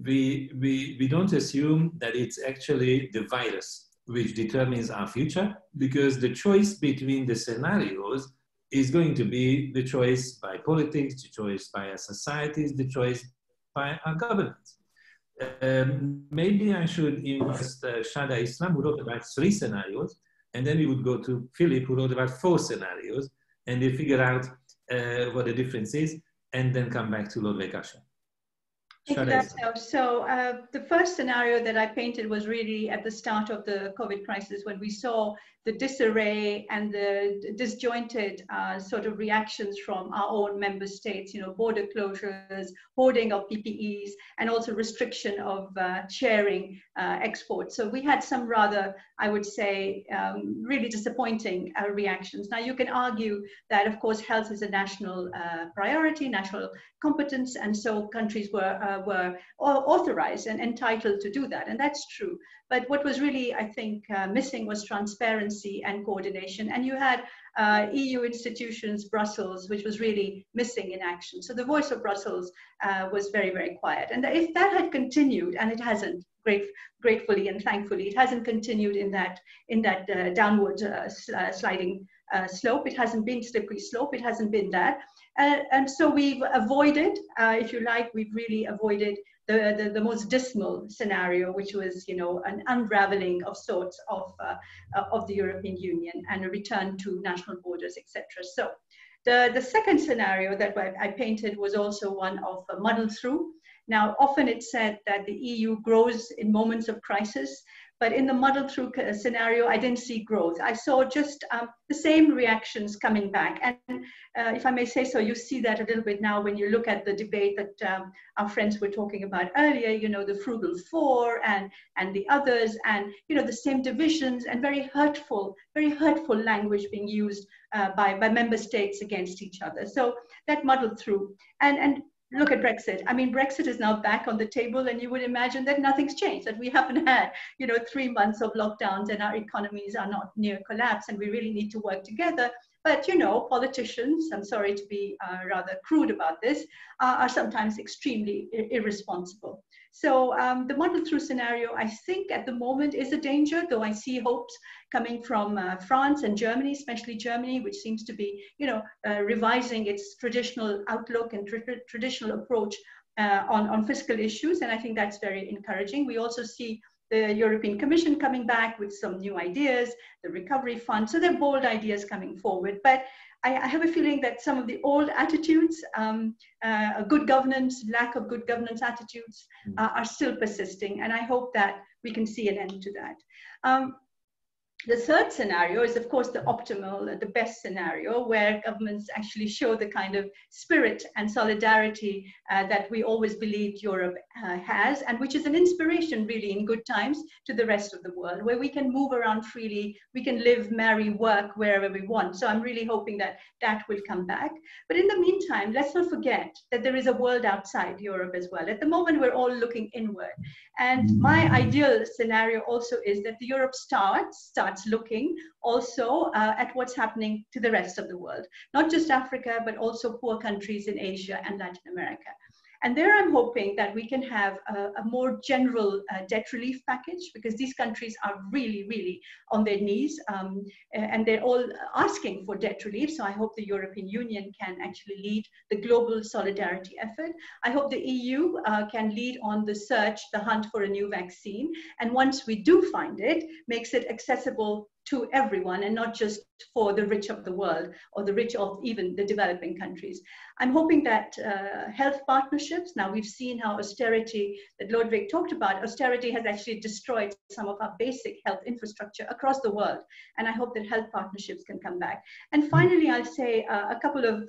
We don't assume that it's actually the virus which determines our future, because the choice between the scenarios is going to be the choice by politics, the choice by our societies, the choice by our governments. Maybe I should invite Shada Islam, who wrote about 3 scenarios, and then we would go to Philip, who wrote about 4 scenarios, and they figure out what the difference is, and then come back to Lord Vekasha. So the first scenario that I painted was really at the start of the COVID crisis, when we saw the disarray and the disjointed sort of reactions from our own member states, you know, border closures, hoarding of PPEs, and also restriction of sharing exports. So we had some rather, I would say, really disappointing reactions. Now, you can argue that, of course, health is a national priority, national competence, and so countries were authorized and entitled to do that, and that's true. But what was really, I think, missing was transparency and coordination. And you had EU institutions, Brussels, which was really missing in action. So the voice of Brussels was very, very quiet. And if that had continued, and it hasn't, gratefully and thankfully, it hasn't continued in that downward sliding slope. It hasn't been slippery slope. It hasn't been that. And so we've avoided, if you like, we've really avoided the most dismal scenario, which was, you know, an unraveling of sorts of the European Union and a return to national borders, etc. So the second scenario that I painted was also one of a muddle through. Now, often it's said that the EU grows in moments of crisis, but in the muddle through scenario, I didn't see growth. I saw just the same reactions coming back. And if I may say so, you see that a little bit now when you look at the debate that our friends were talking about earlier, you know, the frugal 4 and the others, and, you know, the same divisions and very hurtful language being used by member states against each other. So that muddled through. And look at Brexit. I mean, Brexit is now back on the table, and you would imagine that nothing's changed, that we haven't had, you know, 3 months of lockdowns and our economies are not near collapse, and we really need to work together. But, you know, politicians, I'm sorry to be rather crude about this, are sometimes extremely irresponsible. So the muddle through scenario, I think at the moment is a danger, though I see hopes coming from France and Germany, especially Germany, which seems to be, you know, revising its traditional outlook and traditional approach on fiscal issues. And I think that's very encouraging. We also see the European Commission coming back with some new ideas, the recovery fund. So they're bold ideas coming forward. But I have a feeling that some of the old attitudes, good governance, lack of good governance attitudes are still persisting. And I hope that we can see an end to that. The third scenario is, of course, the optimal, the best scenario, where governments actually show the kind of spirit and solidarity that we always believed Europe has, and which is an inspiration, really, in good times to the rest of the world, where we can move around freely, we can live, marry, work wherever we want. So I'm really hoping that that will come back. But in the meantime, let's not forget that there is a world outside Europe as well. At the moment, we're all looking inward. And my ideal scenario also is that the Europe starts looking also at what's happening to the rest of the world, not just Africa, but also poor countries in Asia and Latin America. And there I'm hoping that we can have a more general debt relief package, because these countries are really, really on their knees and they're all asking for debt relief. So I hope the European Union can actually lead the global solidarity effort. I hope the EU can lead on the search, the hunt for a new vaccine. And once we do find it, makes it accessible to everyone and not just for the rich of the world or the rich of even the developing countries. I'm hoping that health partnerships, now we've seen how austerity that Lodvig talked about, austerity has actually destroyed some of our basic health infrastructure across the world. And I hope that health partnerships can come back. And finally, I'll say a couple of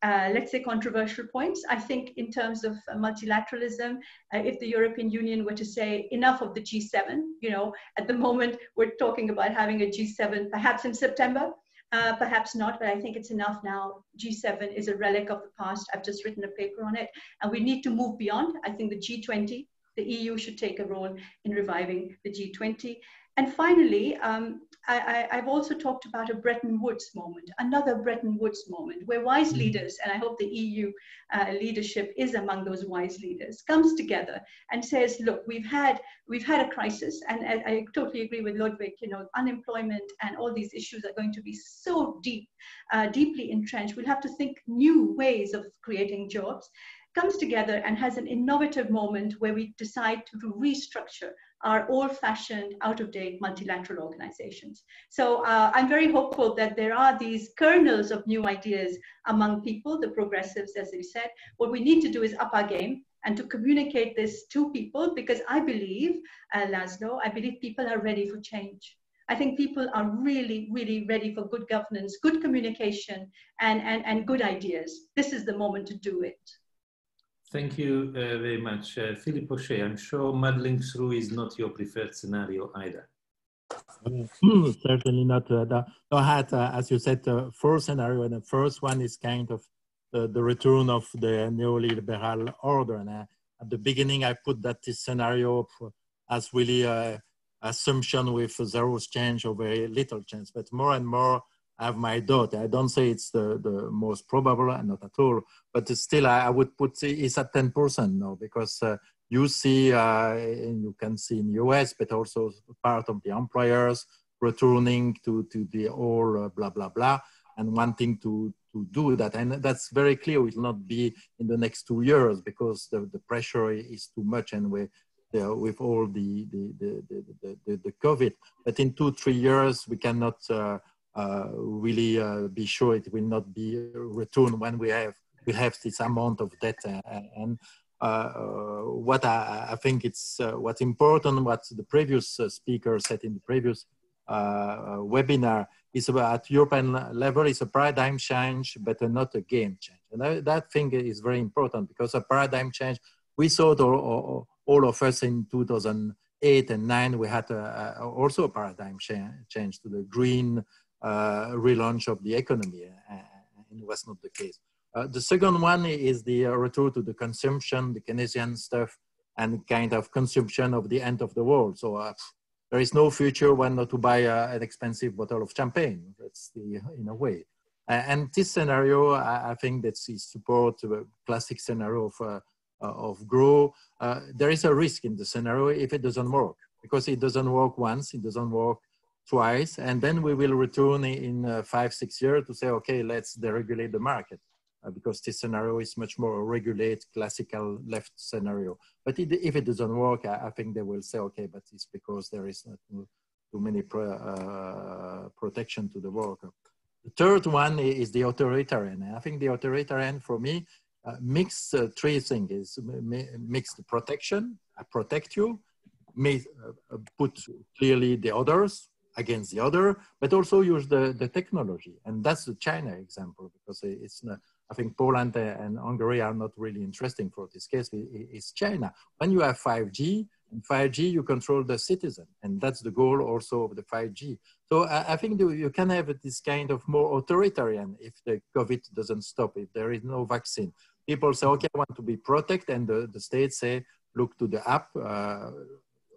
let's say controversial points. I think in terms of multilateralism, if the European Union were to say enough of the G7, you know, at the moment we're talking about having a G7 perhaps in September, perhaps not, but I think it's enough now. G7 is a relic of the past. I've just written a paper on it, and we need to move beyond. I think the G20, the EU should take a role in reviving the G20. And finally, I've also talked about a Bretton Woods moment, another Bretton Woods moment, where wise leaders, and I hope the EU leadership is among those wise leaders, comes together and says, look, we've had a crisis, and I totally agree with Ludwig, you know, unemployment and all these issues are going to be so deeply entrenched. We'll have to think new ways of creating jobs. Comes together and has an innovative moment where we decide to restructure our old-fashioned, out-of-date multilateral organizations. So I'm very hopeful that there are these kernels of new ideas among people, the progressives, as you said. What we need to do is up our game and to communicate this to people, because I believe, Laszlo, I believe people are ready for change. I think people are really, really ready for good governance, good communication, and good ideas. This is the moment to do it. Thank you very much. Philippe O'Shea, I'm sure muddling through is not your preferred scenario either. Certainly not. I had, as you said, four scenario, and the first one is kind of the return of the neoliberal order. And at the beginning, I put that this scenario as really assumption with zero change or very little change, but more and more I have my doubt. I don't say it's the most probable, not at all, but still I would put it's at 10% now, because you see, and you can see in the US, but also part of the employers returning to the old blah, blah, blah, and wanting to do that. And that's very clear. It will not be in the next 2 years, because the pressure is too much, and with all the COVID. But in 2-3 years, we cannot really be sure it will not be returned when we have this amount of debt. And what I think it's what's important, what the previous speaker said in the previous webinar, is about at European level, it's a paradigm change, but not a game change. And that thing is very important, because a paradigm change, we saw it all of us in 2008 and 2009, we had also a paradigm change to the green relaunch of the economy, and it was not the case. The second one is the return to the consumption, the Keynesian stuff, and kind of consumption of the end of the world. So there is no future when not to buy an expensive bottle of champagne. That's in a way. And this scenario, I think that's support a classic scenario of growth. There is a risk in the scenario if it doesn't work, because it doesn't work once, it doesn't work twice, and then we will return in 5-6 years to say, okay, let's deregulate the market, because this scenario is much more a regulate, classical left scenario. But if it doesn't work, I think they will say, okay, but it's because there is not too many protection to the worker. The third one is the authoritarian. I think the authoritarian, for me, mix three things. Mix the protection, I protect you, put clearly the others against the other, but also use the technology. And that's the China example, because it's not, I think Poland and Hungary are not really interesting for this case. It's China. When you have 5G, in 5G you control the citizen, and that's the goal also of the 5G. So I think you can have this kind of more authoritarian if the COVID doesn't stop, if there is no vaccine. People say, okay, I want to be protected, and the states say, look to the app,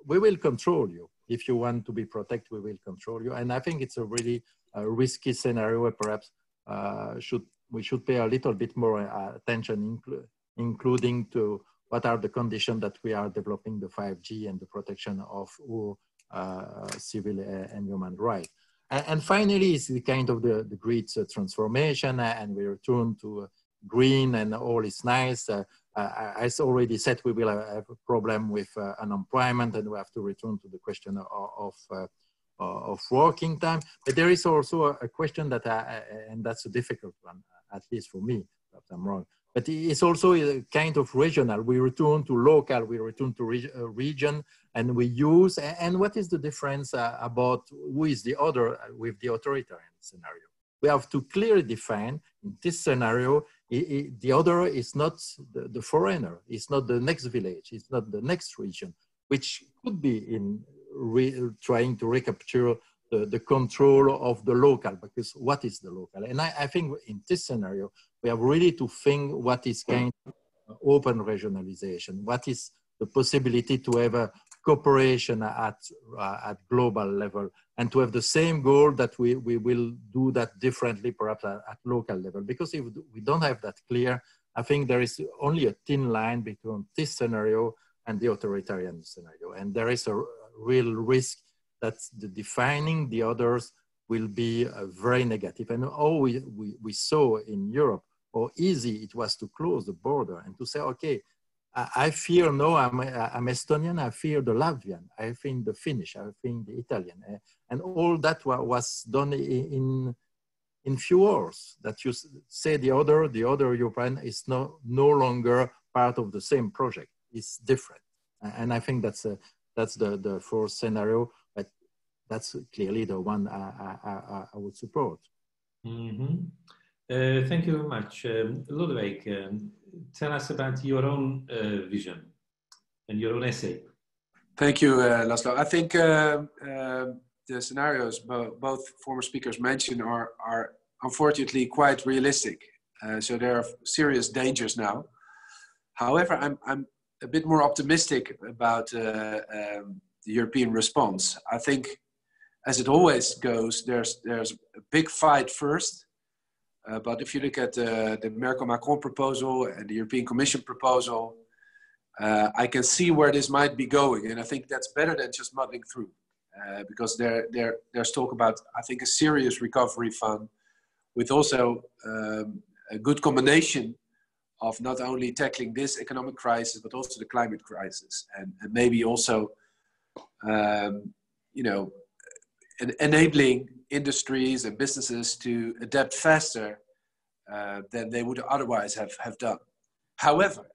we will control you. If you want to be protected, we will control you. And I think it's a really risky scenario where perhaps we should pay a little bit more attention, including to what are the conditions that we are developing the 5G and the protection of all civil and human rights. And finally, it's the kind of the great transformation, and we return to green and all is nice. As already said, we will have a problem with unemployment, and we have to return to the question of working time. But there is also a question that, and that's a difficult one, at least for me, perhaps I'm wrong, but it's also a kind of regional. We return to local, we return to region, and we use, and what is the difference about who is the other with the authoritarian scenario? We have to clearly define in this scenario, the other is not the foreigner, it's not the next village, it's not the next region, which could be in trying to recapture the control of the local, because what is the local? And I think in this scenario, we have really to think what is kind of open regionalization, what is the possibility to have a cooperation at global level, and to have the same goal that we will do that differently, perhaps at local level. Because if we don't have that clear, I think there is only a thin line between this scenario and the authoritarian scenario. And there is a real risk that defining the others will be very negative. And all we saw in Europe, how easy it was to close the border and to say, okay, I fear no, I'm Estonian, I fear the Latvian, I think the Finnish, I think the Italian. And all that was done in few hours, that you say the other European is no longer part of the same project, it's different. And I think that's the fourth scenario, but that's clearly the one I would support. Mm-hmm. Thank you very much. Ludwig, tell us about your own vision and your own essay. Thank you, Laszlo. I think the scenarios both former speakers mentioned are unfortunately quite realistic. So there are serious dangers now. However, I'm a bit more optimistic about the European response. I think, as it always goes, there's a big fight first. But if you look at the Merkel-Macron proposal and the European Commission proposal, I can see where this might be going. And I think that's better than just muddling through. Because there's talk about, I think, a serious recovery fund with also a good combination of not only tackling this economic crisis, but also the climate crisis. And maybe also, enabling industries and businesses to adapt faster than they would otherwise have done. However,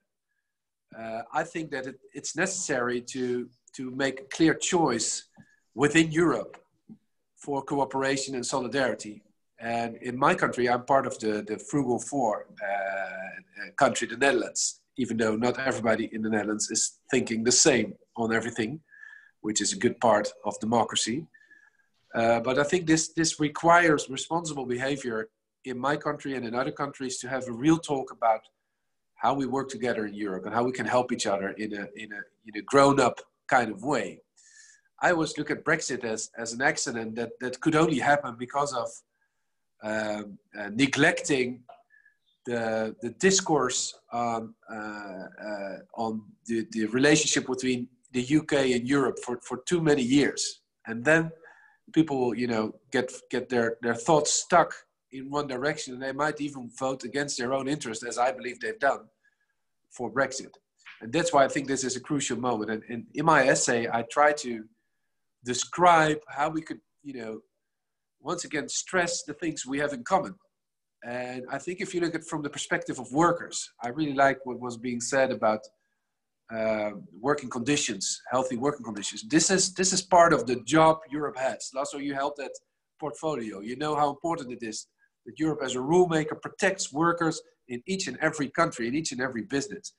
I think that it's necessary to make a clear choice within Europe for cooperation and solidarity. And in my country, I'm part of the Frugal Four country, the Netherlands, even though not everybody in the Netherlands is thinking the same on everything, which is a good part of democracy. But I think this requires responsible behavior in my country and in other countries to have a real talk about how we work together in Europe and how we can help each other in a grown-up kind of way. I always look at Brexit as an accident that could only happen because of neglecting the discourse on the relationship between the UK and Europe for too many years. And then people, get their thoughts stuck in one direction, and they might even vote against their own interest, as I believe they've done for Brexit. And that's why I think this is a crucial moment. And in my essay, I try to describe how we could, once again, stress the things we have in common. And I think if you look at it from the perspective of workers, I really like what was being said about working conditions, healthy working conditions. This is part of the job Europe has. Also, you held that portfolio. You know how important it is that Europe as a rule maker protects workers in each and every country, in each and every business.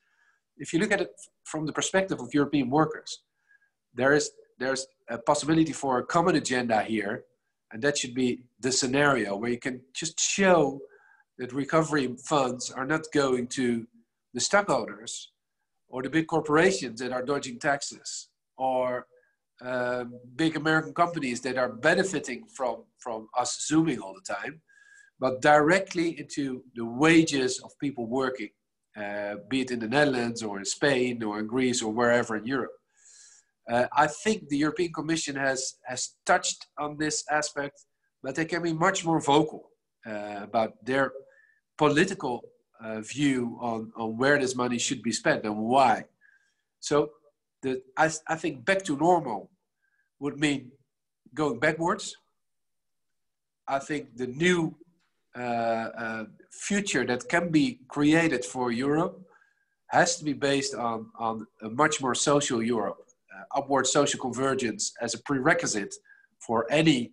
If you look at it from the perspective of European workers, there's a possibility for a common agenda here, and that should be the scenario where you can just show that recovery funds are not going to the stockholders or the big corporations that are dodging taxes, or big American companies that are benefiting from us zooming all the time, but directly into the wages of people working, be it in the Netherlands or in Spain or in Greece or wherever in Europe. I think the European Commission has touched on this aspect, but they can be much more vocal about their political view on where this money should be spent and why. So I think back to normal would mean going backwards. I think the new future that can be created for Europe has to be based on a much more social Europe. Upward social convergence as a prerequisite for any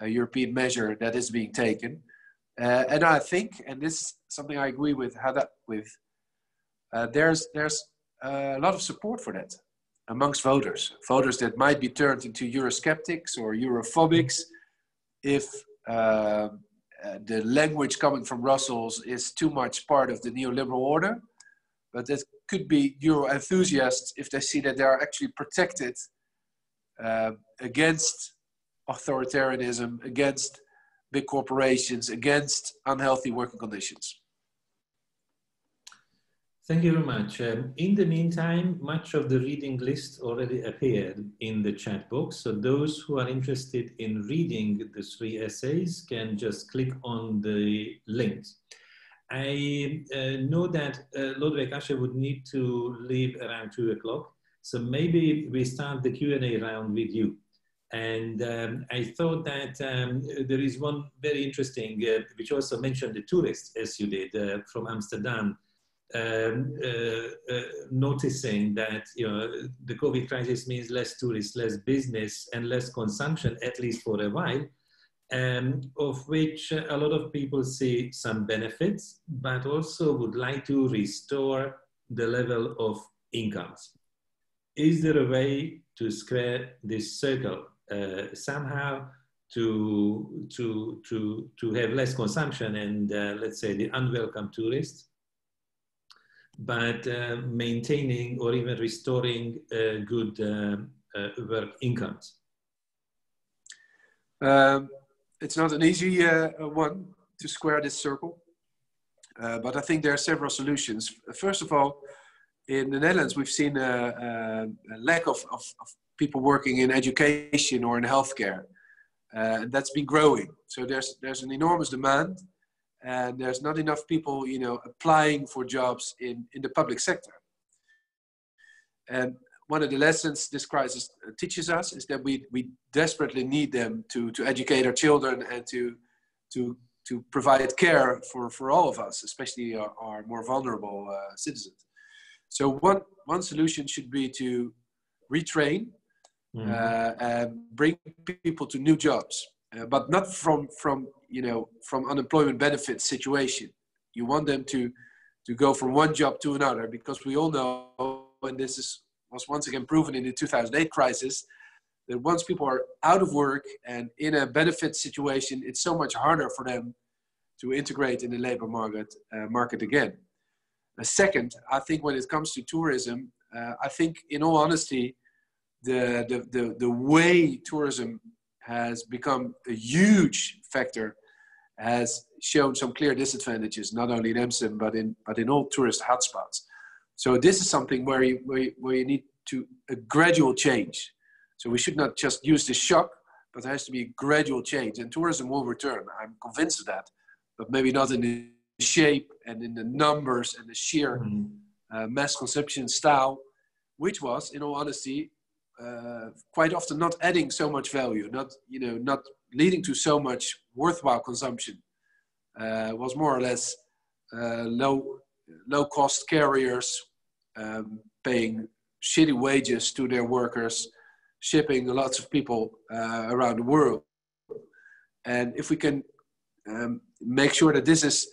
European measure that is being taken. And I think, and this is something I agree with, there's a lot of support for that amongst voters that might be turned into Eurosceptics or Europhobics if the language coming from Brussels is too much part of the neoliberal order. But could be Euro enthusiasts if they see that they are actually protected against authoritarianism, against big corporations, against unhealthy working conditions. Thank you very much. In the meantime, much of the reading list already appeared in the chat box. So those who are interested in reading the 3 essays can just click on the links. I know that Lodewijk Asscher would need to leave around 2 o'clock. So maybe we start the Q&A round with you. And I thought that there is one very interesting, which also mentioned the tourists, as you did, from Amsterdam, noticing that the COVID crisis means less tourists, less business, and less consumption, at least for a while, of which a lot of people see some benefits, but also would like to restore the level of incomes. Is there a way to square this circle somehow to have less consumption and let's say the unwelcome tourists, but maintaining or even restoring good work incomes? It's not an easy one to square this circle, but I think there are several solutions. First of all, in the Netherlands, we've seen a lack of people working in education or in healthcare. That's been growing. So there's an enormous demand, and there's not enough people, applying for jobs in the public sector. And one of the lessons this crisis teaches us is that we desperately need them to educate our children and to provide care for all of us, especially our more vulnerable citizens. So one solution should be to retrain, and bring people to new jobs, but not from unemployment benefits situation. You want them to go from one job to another, because we all know, and this was once again proven in the 2008 crisis, that once people are out of work and in a benefit situation, it's so much harder for them to integrate in the labor market again. Second, I think when it comes to tourism, I think in all honesty, the way tourism has become a huge factor has shown some clear disadvantages, not only in Amsterdam, but in all tourist hotspots. So this is something where you need a gradual change. So we should not just use the shock, but there has to be a gradual change, and tourism will return. I'm convinced of that, but maybe not in the shape and in the numbers and the sheer mass consumption style, which was, in all honesty, quite often not adding so much value, not leading to so much worthwhile consumption. Was more or less low cost carriers paying shitty wages to their workers, shipping lots of people around the world. And if we can make sure that this is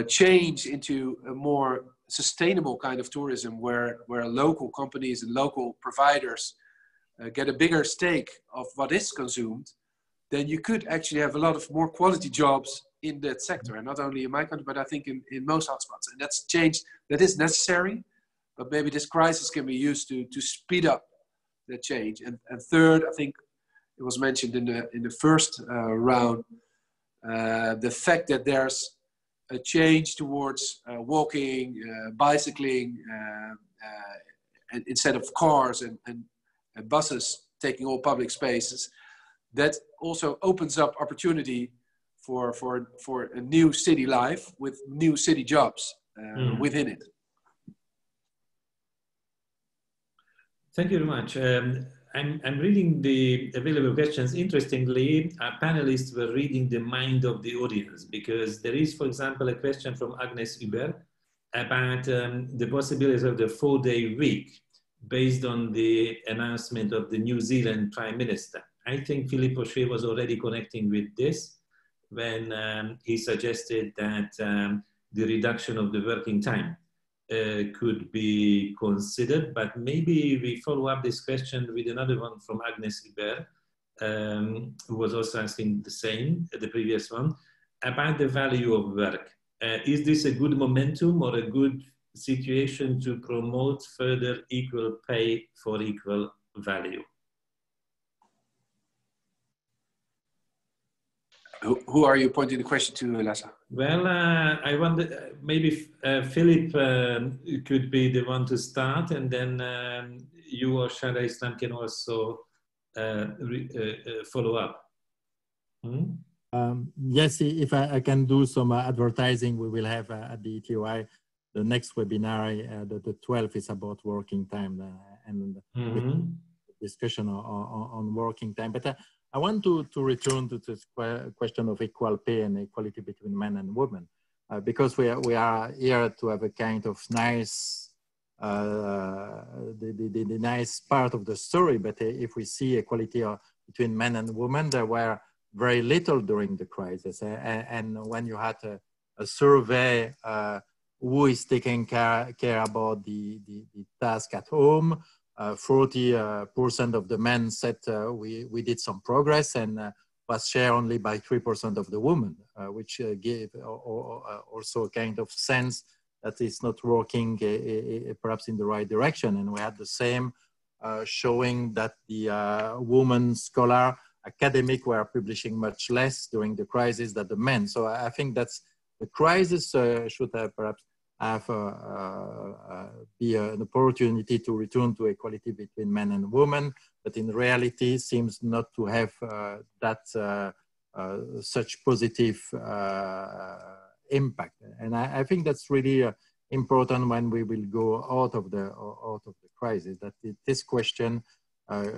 change into a more sustainable kind of tourism, where local companies and local providers get a bigger stake of what is consumed, then you could actually have a lot of more quality jobs in that sector, and not only in my country, but I think in most hotspots. And that's change that is necessary, but maybe this crisis can be used to speed up the change. And third, I think it was mentioned in the first round, the fact that there's a change towards walking, bicycling, and instead of cars and buses taking all public spaces. That also opens up opportunity for a new city life with new city jobs within it. Thank you very much. I'm reading the available questions. Interestingly, our panelists were reading the mind of the audience, because there is, for example, a question from Agnes Huber about the possibilities of the 4-day week based on the announcement of the New Zealand Prime Minister. I think Philippe Auchet was already connecting with this when he suggested that the reduction of the working time could be considered, but maybe we follow up this question with another one from Agnes Huber, who was also asking the same, the previous one, about the value of work. Is this a good momentum or a good situation to promote further equal pay for equal value? Who are you pointing the question to, Lasse? Well, I wonder, maybe Philip could be the one to start, and then you or Shara Islam can also follow up. Yes, if I can do some advertising, we will have at the ETUI the next webinar, the 12th is about working time and discussion on working time. But I want to return to this question of equal pay and equality between men and women, because we are here to have a kind of nice, the nice part of the story. But if we see equality between men and women, there were very little during the crisis. And when you had a survey, who is taking care about the task at home, 40% of the men said we did some progress, and was shared only by 3% of the women, which gave also a kind of sense that it's not working perhaps in the right direction. And we had the same showing that the women scholar academic were publishing much less during the crisis than the men. So I think that's the crisis should have perhaps be an opportunity to return to equality between men and women, but in reality seems not to have such positive impact. And I think that's really important when we will go out of the crisis, that this question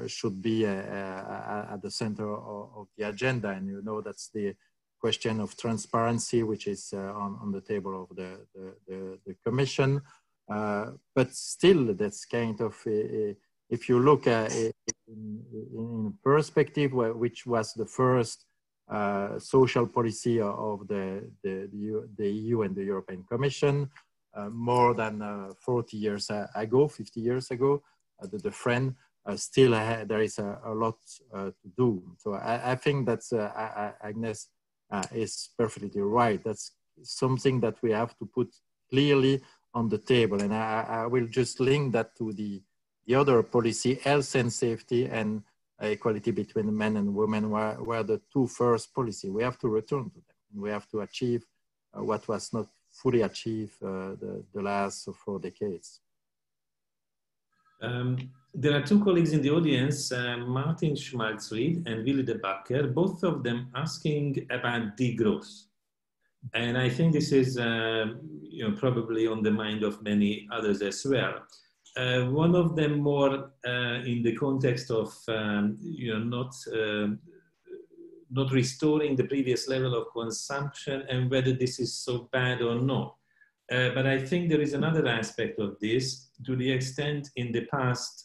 should be at the center of the agenda. And you know, that's the question of transparency, which is on the table of the Commission. But still, that's kind of, if you look at it in perspective, which was the first social policy of the EU and the European Commission, more than 40 years ago, 50 years ago, the friend still there is a lot to do. So I think that's Agnes is perfectly right. That's something that we have to put clearly on the table. And I will just link that to the other policy, health and safety and equality between men and women were the two first policy. We have to return to them. We have to achieve what was not fully achieved the last 4 decades. There are two colleagues in the audience, Martin Schmalzried and Willy de Backer, both of them asking about degrowth. And I think this is probably on the mind of many others as well. One of them more in the context of not restoring the previous level of consumption and whether this is so bad or not. But I think there is another aspect of this, to the extent in the past,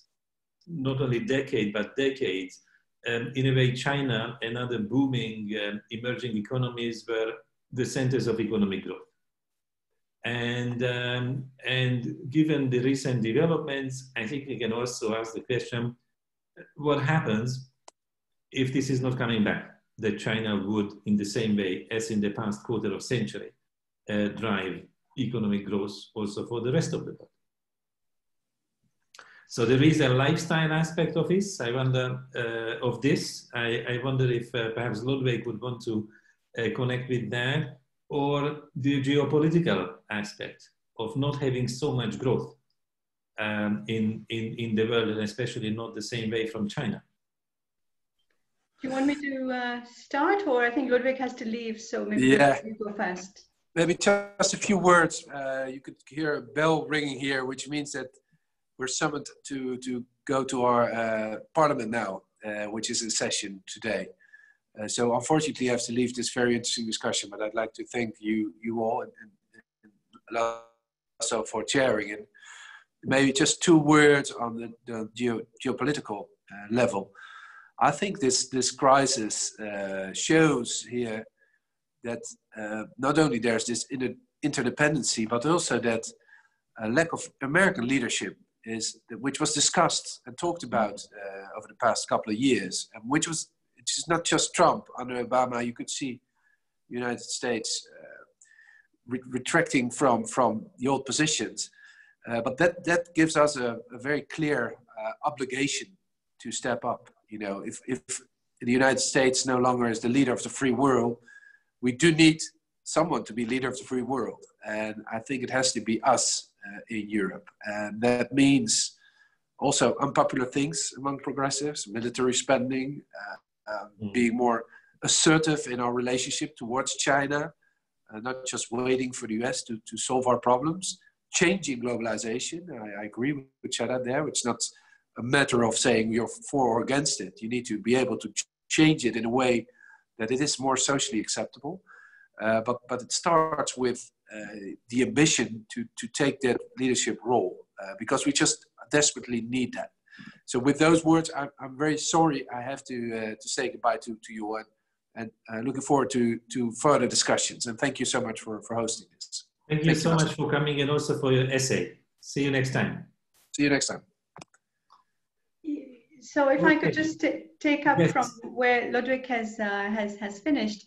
not only decade, but decades, in a way China and other booming emerging economies were the centers of economic growth. And given the recent developments, I think we can also ask the question, what happens if this is not coming back? That China would, in the same way as in the past quarter of century, drive economic growth also for the rest of the world. So there is a lifestyle aspect of this. I wonder I wonder if perhaps Ludwig would want to connect with that, or the geopolitical aspect of not having so much growth in the world, and especially not the same way from China. Do you want me to start, or I think Ludwig has to leave, so maybe you go first. Maybe just a few words. You could hear a bell ringing here, which means that we're summoned to go to our parliament now, which is in session today. So unfortunately, I have to leave this very interesting discussion, but I'd like to thank you all and also for chairing. And maybe just 2 words on the geopolitical level. I think this crisis shows here that not only there's this interdependency, but also that a lack of American leadership which was discussed and talked about over the past couple of years, and which is not just Trump. Under Obama, you could see the United States retracting from the old positions. But that gives us a very clear obligation to step up. You know, if the United States no longer is the leader of the free world, we do need someone to be leader of the free world. And I think it has to be us in Europe. And that means also unpopular things among progressives, military spending, being more assertive in our relationship towards China, not just waiting for the US to solve our problems, changing globalization. I agree with Chada there. It's not a matter of saying you're for or against it. You need to be able to change it in a way that it is more socially acceptable. But it starts with the ambition to take that leadership role because we just desperately need that. So with those words, I'm very sorry I have to say goodbye to you, and looking forward to further discussions. And thank you so much for hosting this. Thank you so much for coming and also for your essay. See you next time. See you next time. So if I could just take up from where Ludwig has finished.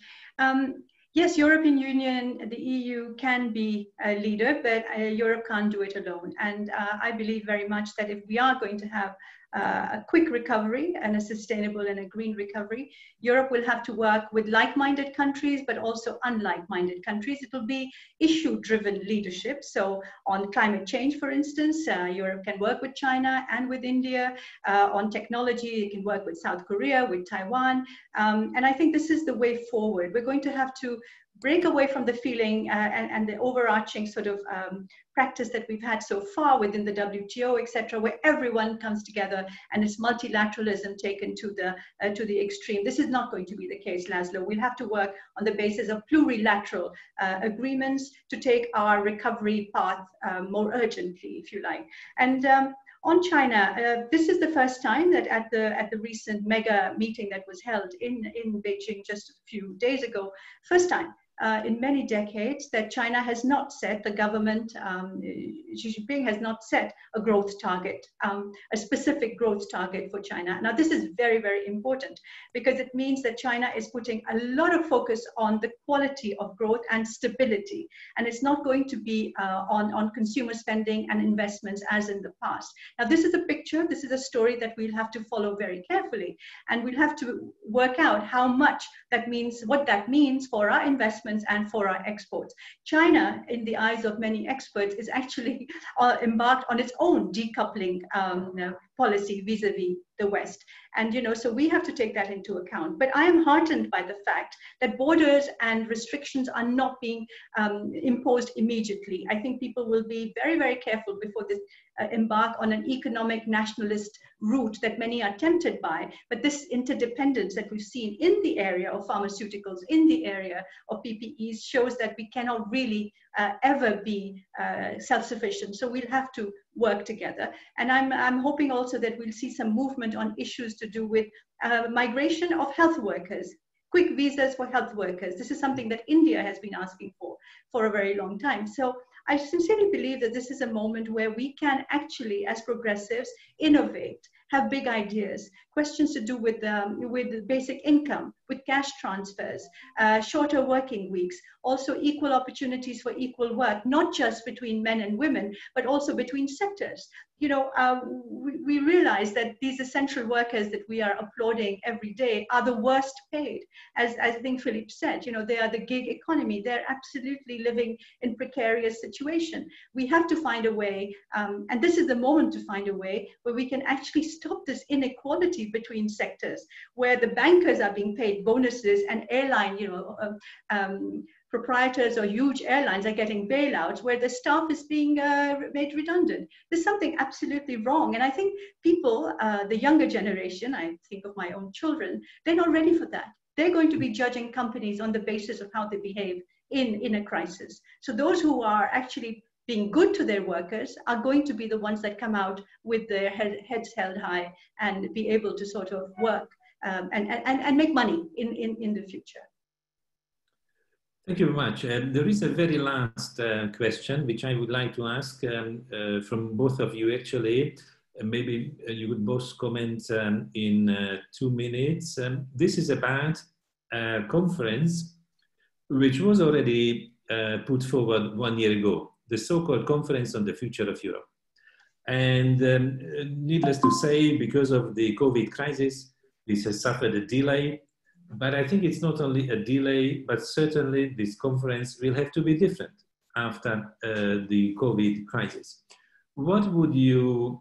Yes, European Union, the EU can be a leader, but Europe can't do it alone. And I believe very much that if we are going to have a quick recovery and a sustainable and a green recovery, Europe will have to work with like-minded countries, but also unlike-minded countries. It will be issue-driven leadership. So on climate change, for instance, Europe can work with China and with India. On technology, it can work with South Korea, with Taiwan. And I think this is the way forward. We're going to have to break away from the feeling and the overarching sort of practice that we've had so far within the WTO, etc., where everyone comes together and it's multilateralism taken to the extreme. This is not going to be the case, Laszlo. We'll have to work on the basis of plurilateral agreements to take our recovery path more urgently, if you like. And on China, this is the first time that at the recent mega meeting that was held in Beijing just a few days ago, first time in many decades that China has not set, the government, Xi Jinping has not set a growth target, a specific growth target for China. Now this is very, very important because it means that China is putting a lot of focus on the quality of growth and stability. And it's not going to be on consumer spending and investments as in the past. Now this is a picture, this is a story that we'll have to follow very carefully. And we'll have to work out how much that means, what that means for our investments and for our exports. China, in the eyes of many experts, is actually embarked on its own decoupling policy vis-a-vis the West. And, you know, so we have to take that into account. But I am heartened by the fact that borders and restrictions are not being imposed immediately. I think people will be very, very careful before they embark on an economic nationalist route that many are tempted by. But this interdependence that we've seen in the area of pharmaceuticals, in the area of PPEs, shows that we cannot really ever be self-sufficient. So we'll have to work together. And I'm hoping also that we'll see some movement on issues to do with migration of health workers, quick visas for health workers. This is something that India has been asking for a very long time. So I sincerely believe that this is a moment where we can actually, as progressives, innovate, have big ideas, questions to do with basic income, with cash transfers, shorter working weeks, also equal opportunities for equal work, not just between men and women, but also between sectors. You know, we realize that these essential workers that we are applauding every day are the worst paid. As I think Philippe said, you know, they are the gig economy. They're absolutely living in precarious situation. We have to find a way, and this is the moment to find a way where we can actually stop this inequality between sectors, where the bankers are being paid bonuses and airline, you know, proprietors or huge airlines are getting bailouts where the staff is being made redundant. There's something absolutely wrong. And I think people, the younger generation, I think of my own children, they're not ready for that. They're going to be judging companies on the basis of how they behave in a crisis. So those who are actually being good to their workers are going to be the ones that come out with their heads held high and be able to sort of work and make money in the future. Thank you very much. There is a very last question which I would like to ask from both of you actually. Maybe you would both comment in 2 minutes. This is about a conference which was already put forward 1 year ago. the so-called Conference on the Future of Europe. And needless to say, because of the COVID crisis, this has suffered a delay. But I think it's not only a delay, but certainly this conference will have to be different after the COVID crisis. What would you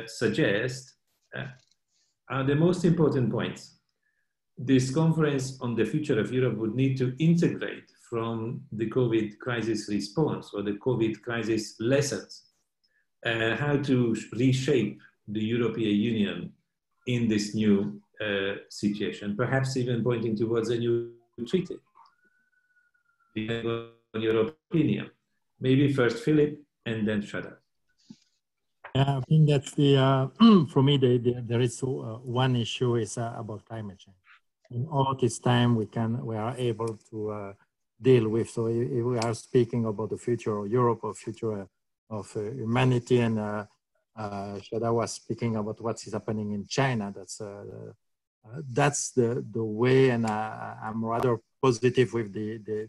suggest are the most important points this conference on the future of Europe would need to integrate from the COVID crisis response or the COVID crisis lessons? How to reshape the European Union in this new situation, perhaps even pointing towards a new treaty. Depending on your opinion. Maybe first Philip and then Shada. Yeah, I think that's the, for me, there is one issue is about climate change. In all this time we are able to deal with, so if we are speaking about the future of Europe or future of humanity, and Shada was speaking about what is happening in China. That's the way, and I'm rather positive with the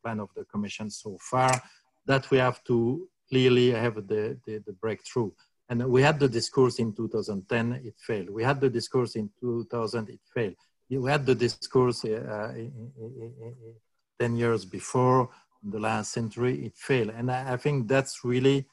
plan of the Commission so far, that we have to clearly have the breakthrough. And we had the discourse in 2010, it failed. We had the discourse in 2000, it failed. We had the discourse 10 years before, the last century, it failed. And I think that's really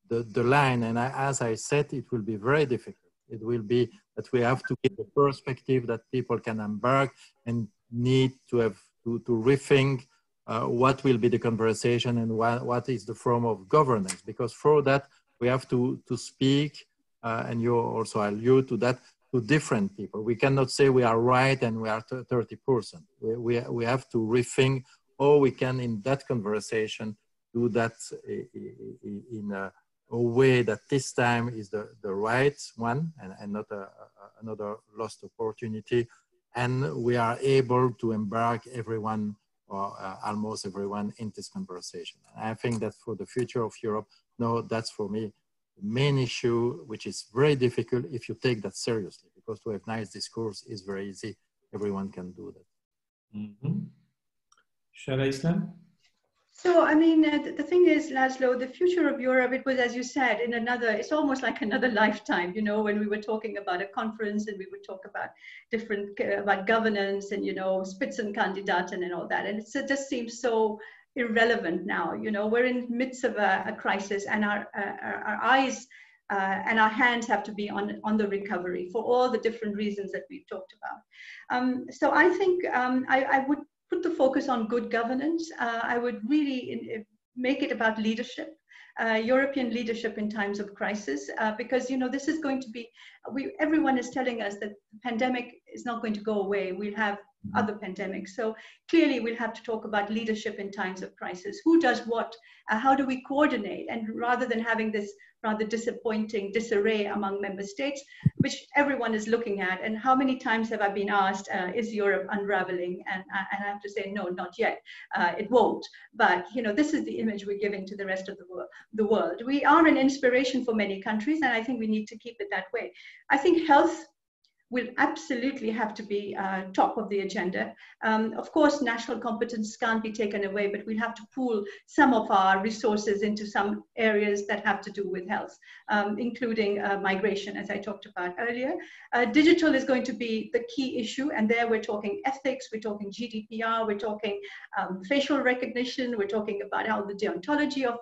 the line. And as I said, it will be very difficult. It will be that we have to get the perspective that people can embark and need to have to rethink what will be the conversation and what is the form of governance. Because for that, we have to speak, and you also allude to that, to different people. We cannot say we are right and we are 30%. We have to rethink how we can, in that conversation, do that in a way that this time is the right one and not another lost opportunity. And we are able to embark everyone, or almost everyone, in this conversation. And I think that for the future of Europe, that's for me the main issue, which is very difficult if you take that seriously, because to have nice discourse is very easy. Everyone can do that. Mm-hmm. Shara Islam? So, I mean, the thing is, Laszlo, the future of Europe, it was, as you said, it's almost like another lifetime, when we were talking about a conference and we would talk about about governance and, Spitzenkandidaten and all that. And it just seems so irrelevant now. We're in the midst of a crisis, and our eyes and our hands have to be on the recovery for all the different reasons that we've talked about. So I think I would put the focus on good governance. I would really make it about leadership, European leadership in times of crisis, because this is going to be, everyone is telling us that the pandemic is not going to go away. We'll have other pandemics. So clearly we'll have to talk about leadership in times of crisis. Who does what? How do we coordinate? And rather than having this rather disappointing disarray among member states, which everyone is looking at, and how many times have I been asked, is Europe unraveling? And I have to say, no, not yet. It won't. But this is the image we're giving to the rest of the world. We are an inspiration for many countries, and I think we need to keep it that way. I think health will absolutely have to be top of the agenda. Of course, national competence can't be taken away, but we'll have to pool some of our resources into some areas that have to do with health, including migration, as I talked about earlier. Digital is going to be the key issue, and there we're talking ethics, we're talking GDPR, we're talking facial recognition, we're talking about how the deontology of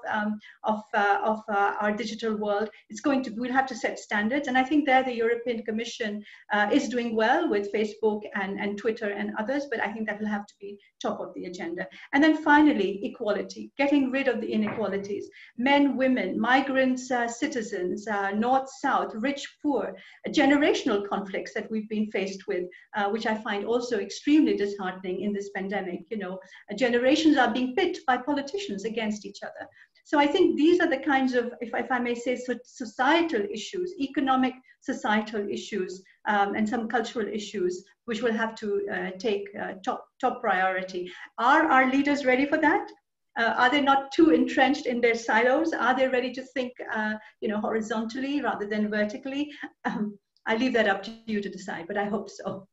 our digital world is going to, we'll have to set standards. And I think there the European Commission is doing well with Facebook and Twitter and others, but I think that will have to be top of the agenda. And then finally, equality, getting rid of the inequalities. Men, women, migrants, citizens, north, south, rich, poor, generational conflicts that we've been faced with, which I find also extremely disheartening in this pandemic. Generations are being pit by politicians against each other. So I think these are the kinds of, if I may say, societal issues, economic societal issues, and some cultural issues, which will have to take top priority. Are our leaders ready for that? Are they not too entrenched in their silos? Are they ready to think, horizontally rather than vertically? I leave that up to you to decide, but I hope so.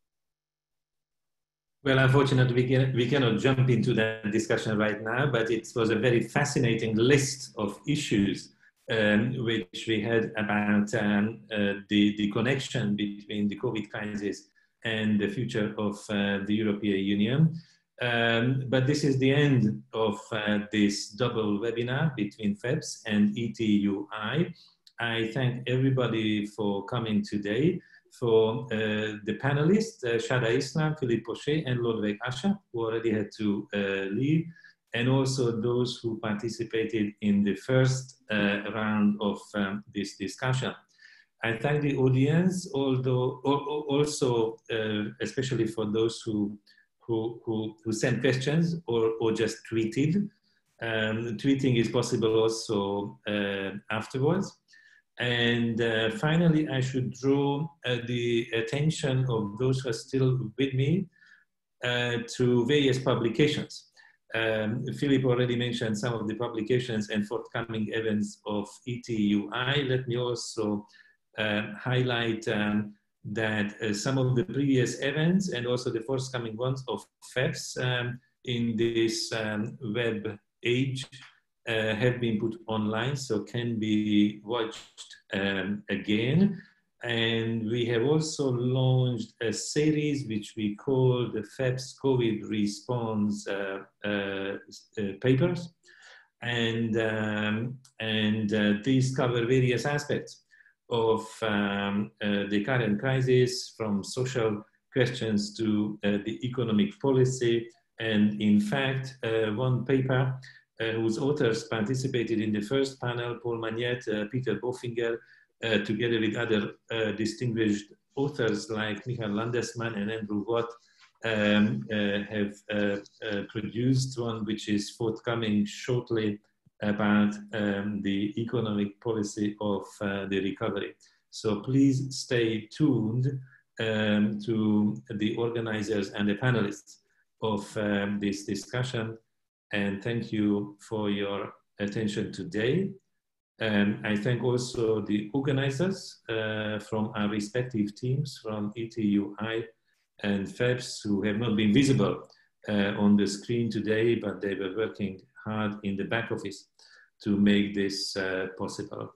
Well, unfortunately, we cannot jump into that discussion right now, but it was a very fascinating list of issues which we had about the connection between the COVID crisis and the future of the European Union. But this is the end of this double webinar between FEPS and ETUI. I thank everybody for coming today. For the panelists, Shada Islam, Philippe Pochet, and Lodewijk Asscher, who already had to leave, and also those who participated in the first round of this discussion. I thank the audience, although also especially for those who sent questions or just tweeted. Tweeting is possible also afterwards. And finally, I should draw the attention of those who are still with me to various publications. Philip already mentioned some of the publications and forthcoming events of ETUI. Let me also highlight that some of the previous events and also the forthcoming ones of FEPS in this web age have been put online, so can be watched again. And we have also launched a series which we call the FEPS COVID response papers. And these cover various aspects of the current crisis, from social questions to the economic policy. And in fact, one paper whose authors participated in the first panel, Paul Magnette, Peter Bofinger, together with other distinguished authors like Michael Landesman and Andrew Watt, have produced one which is forthcoming shortly about the economic policy of the recovery. So please stay tuned to the organizers and the panelists of this discussion. And thank you for your attention today. I thank also the organizers from our respective teams from ETUI and FEPS who have not been visible on the screen today, but they were working hard in the back office to make this possible.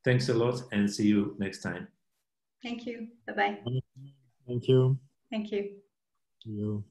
Thanks a lot and see you next time. Thank you. Bye-bye. Thank you. Thank you. See you.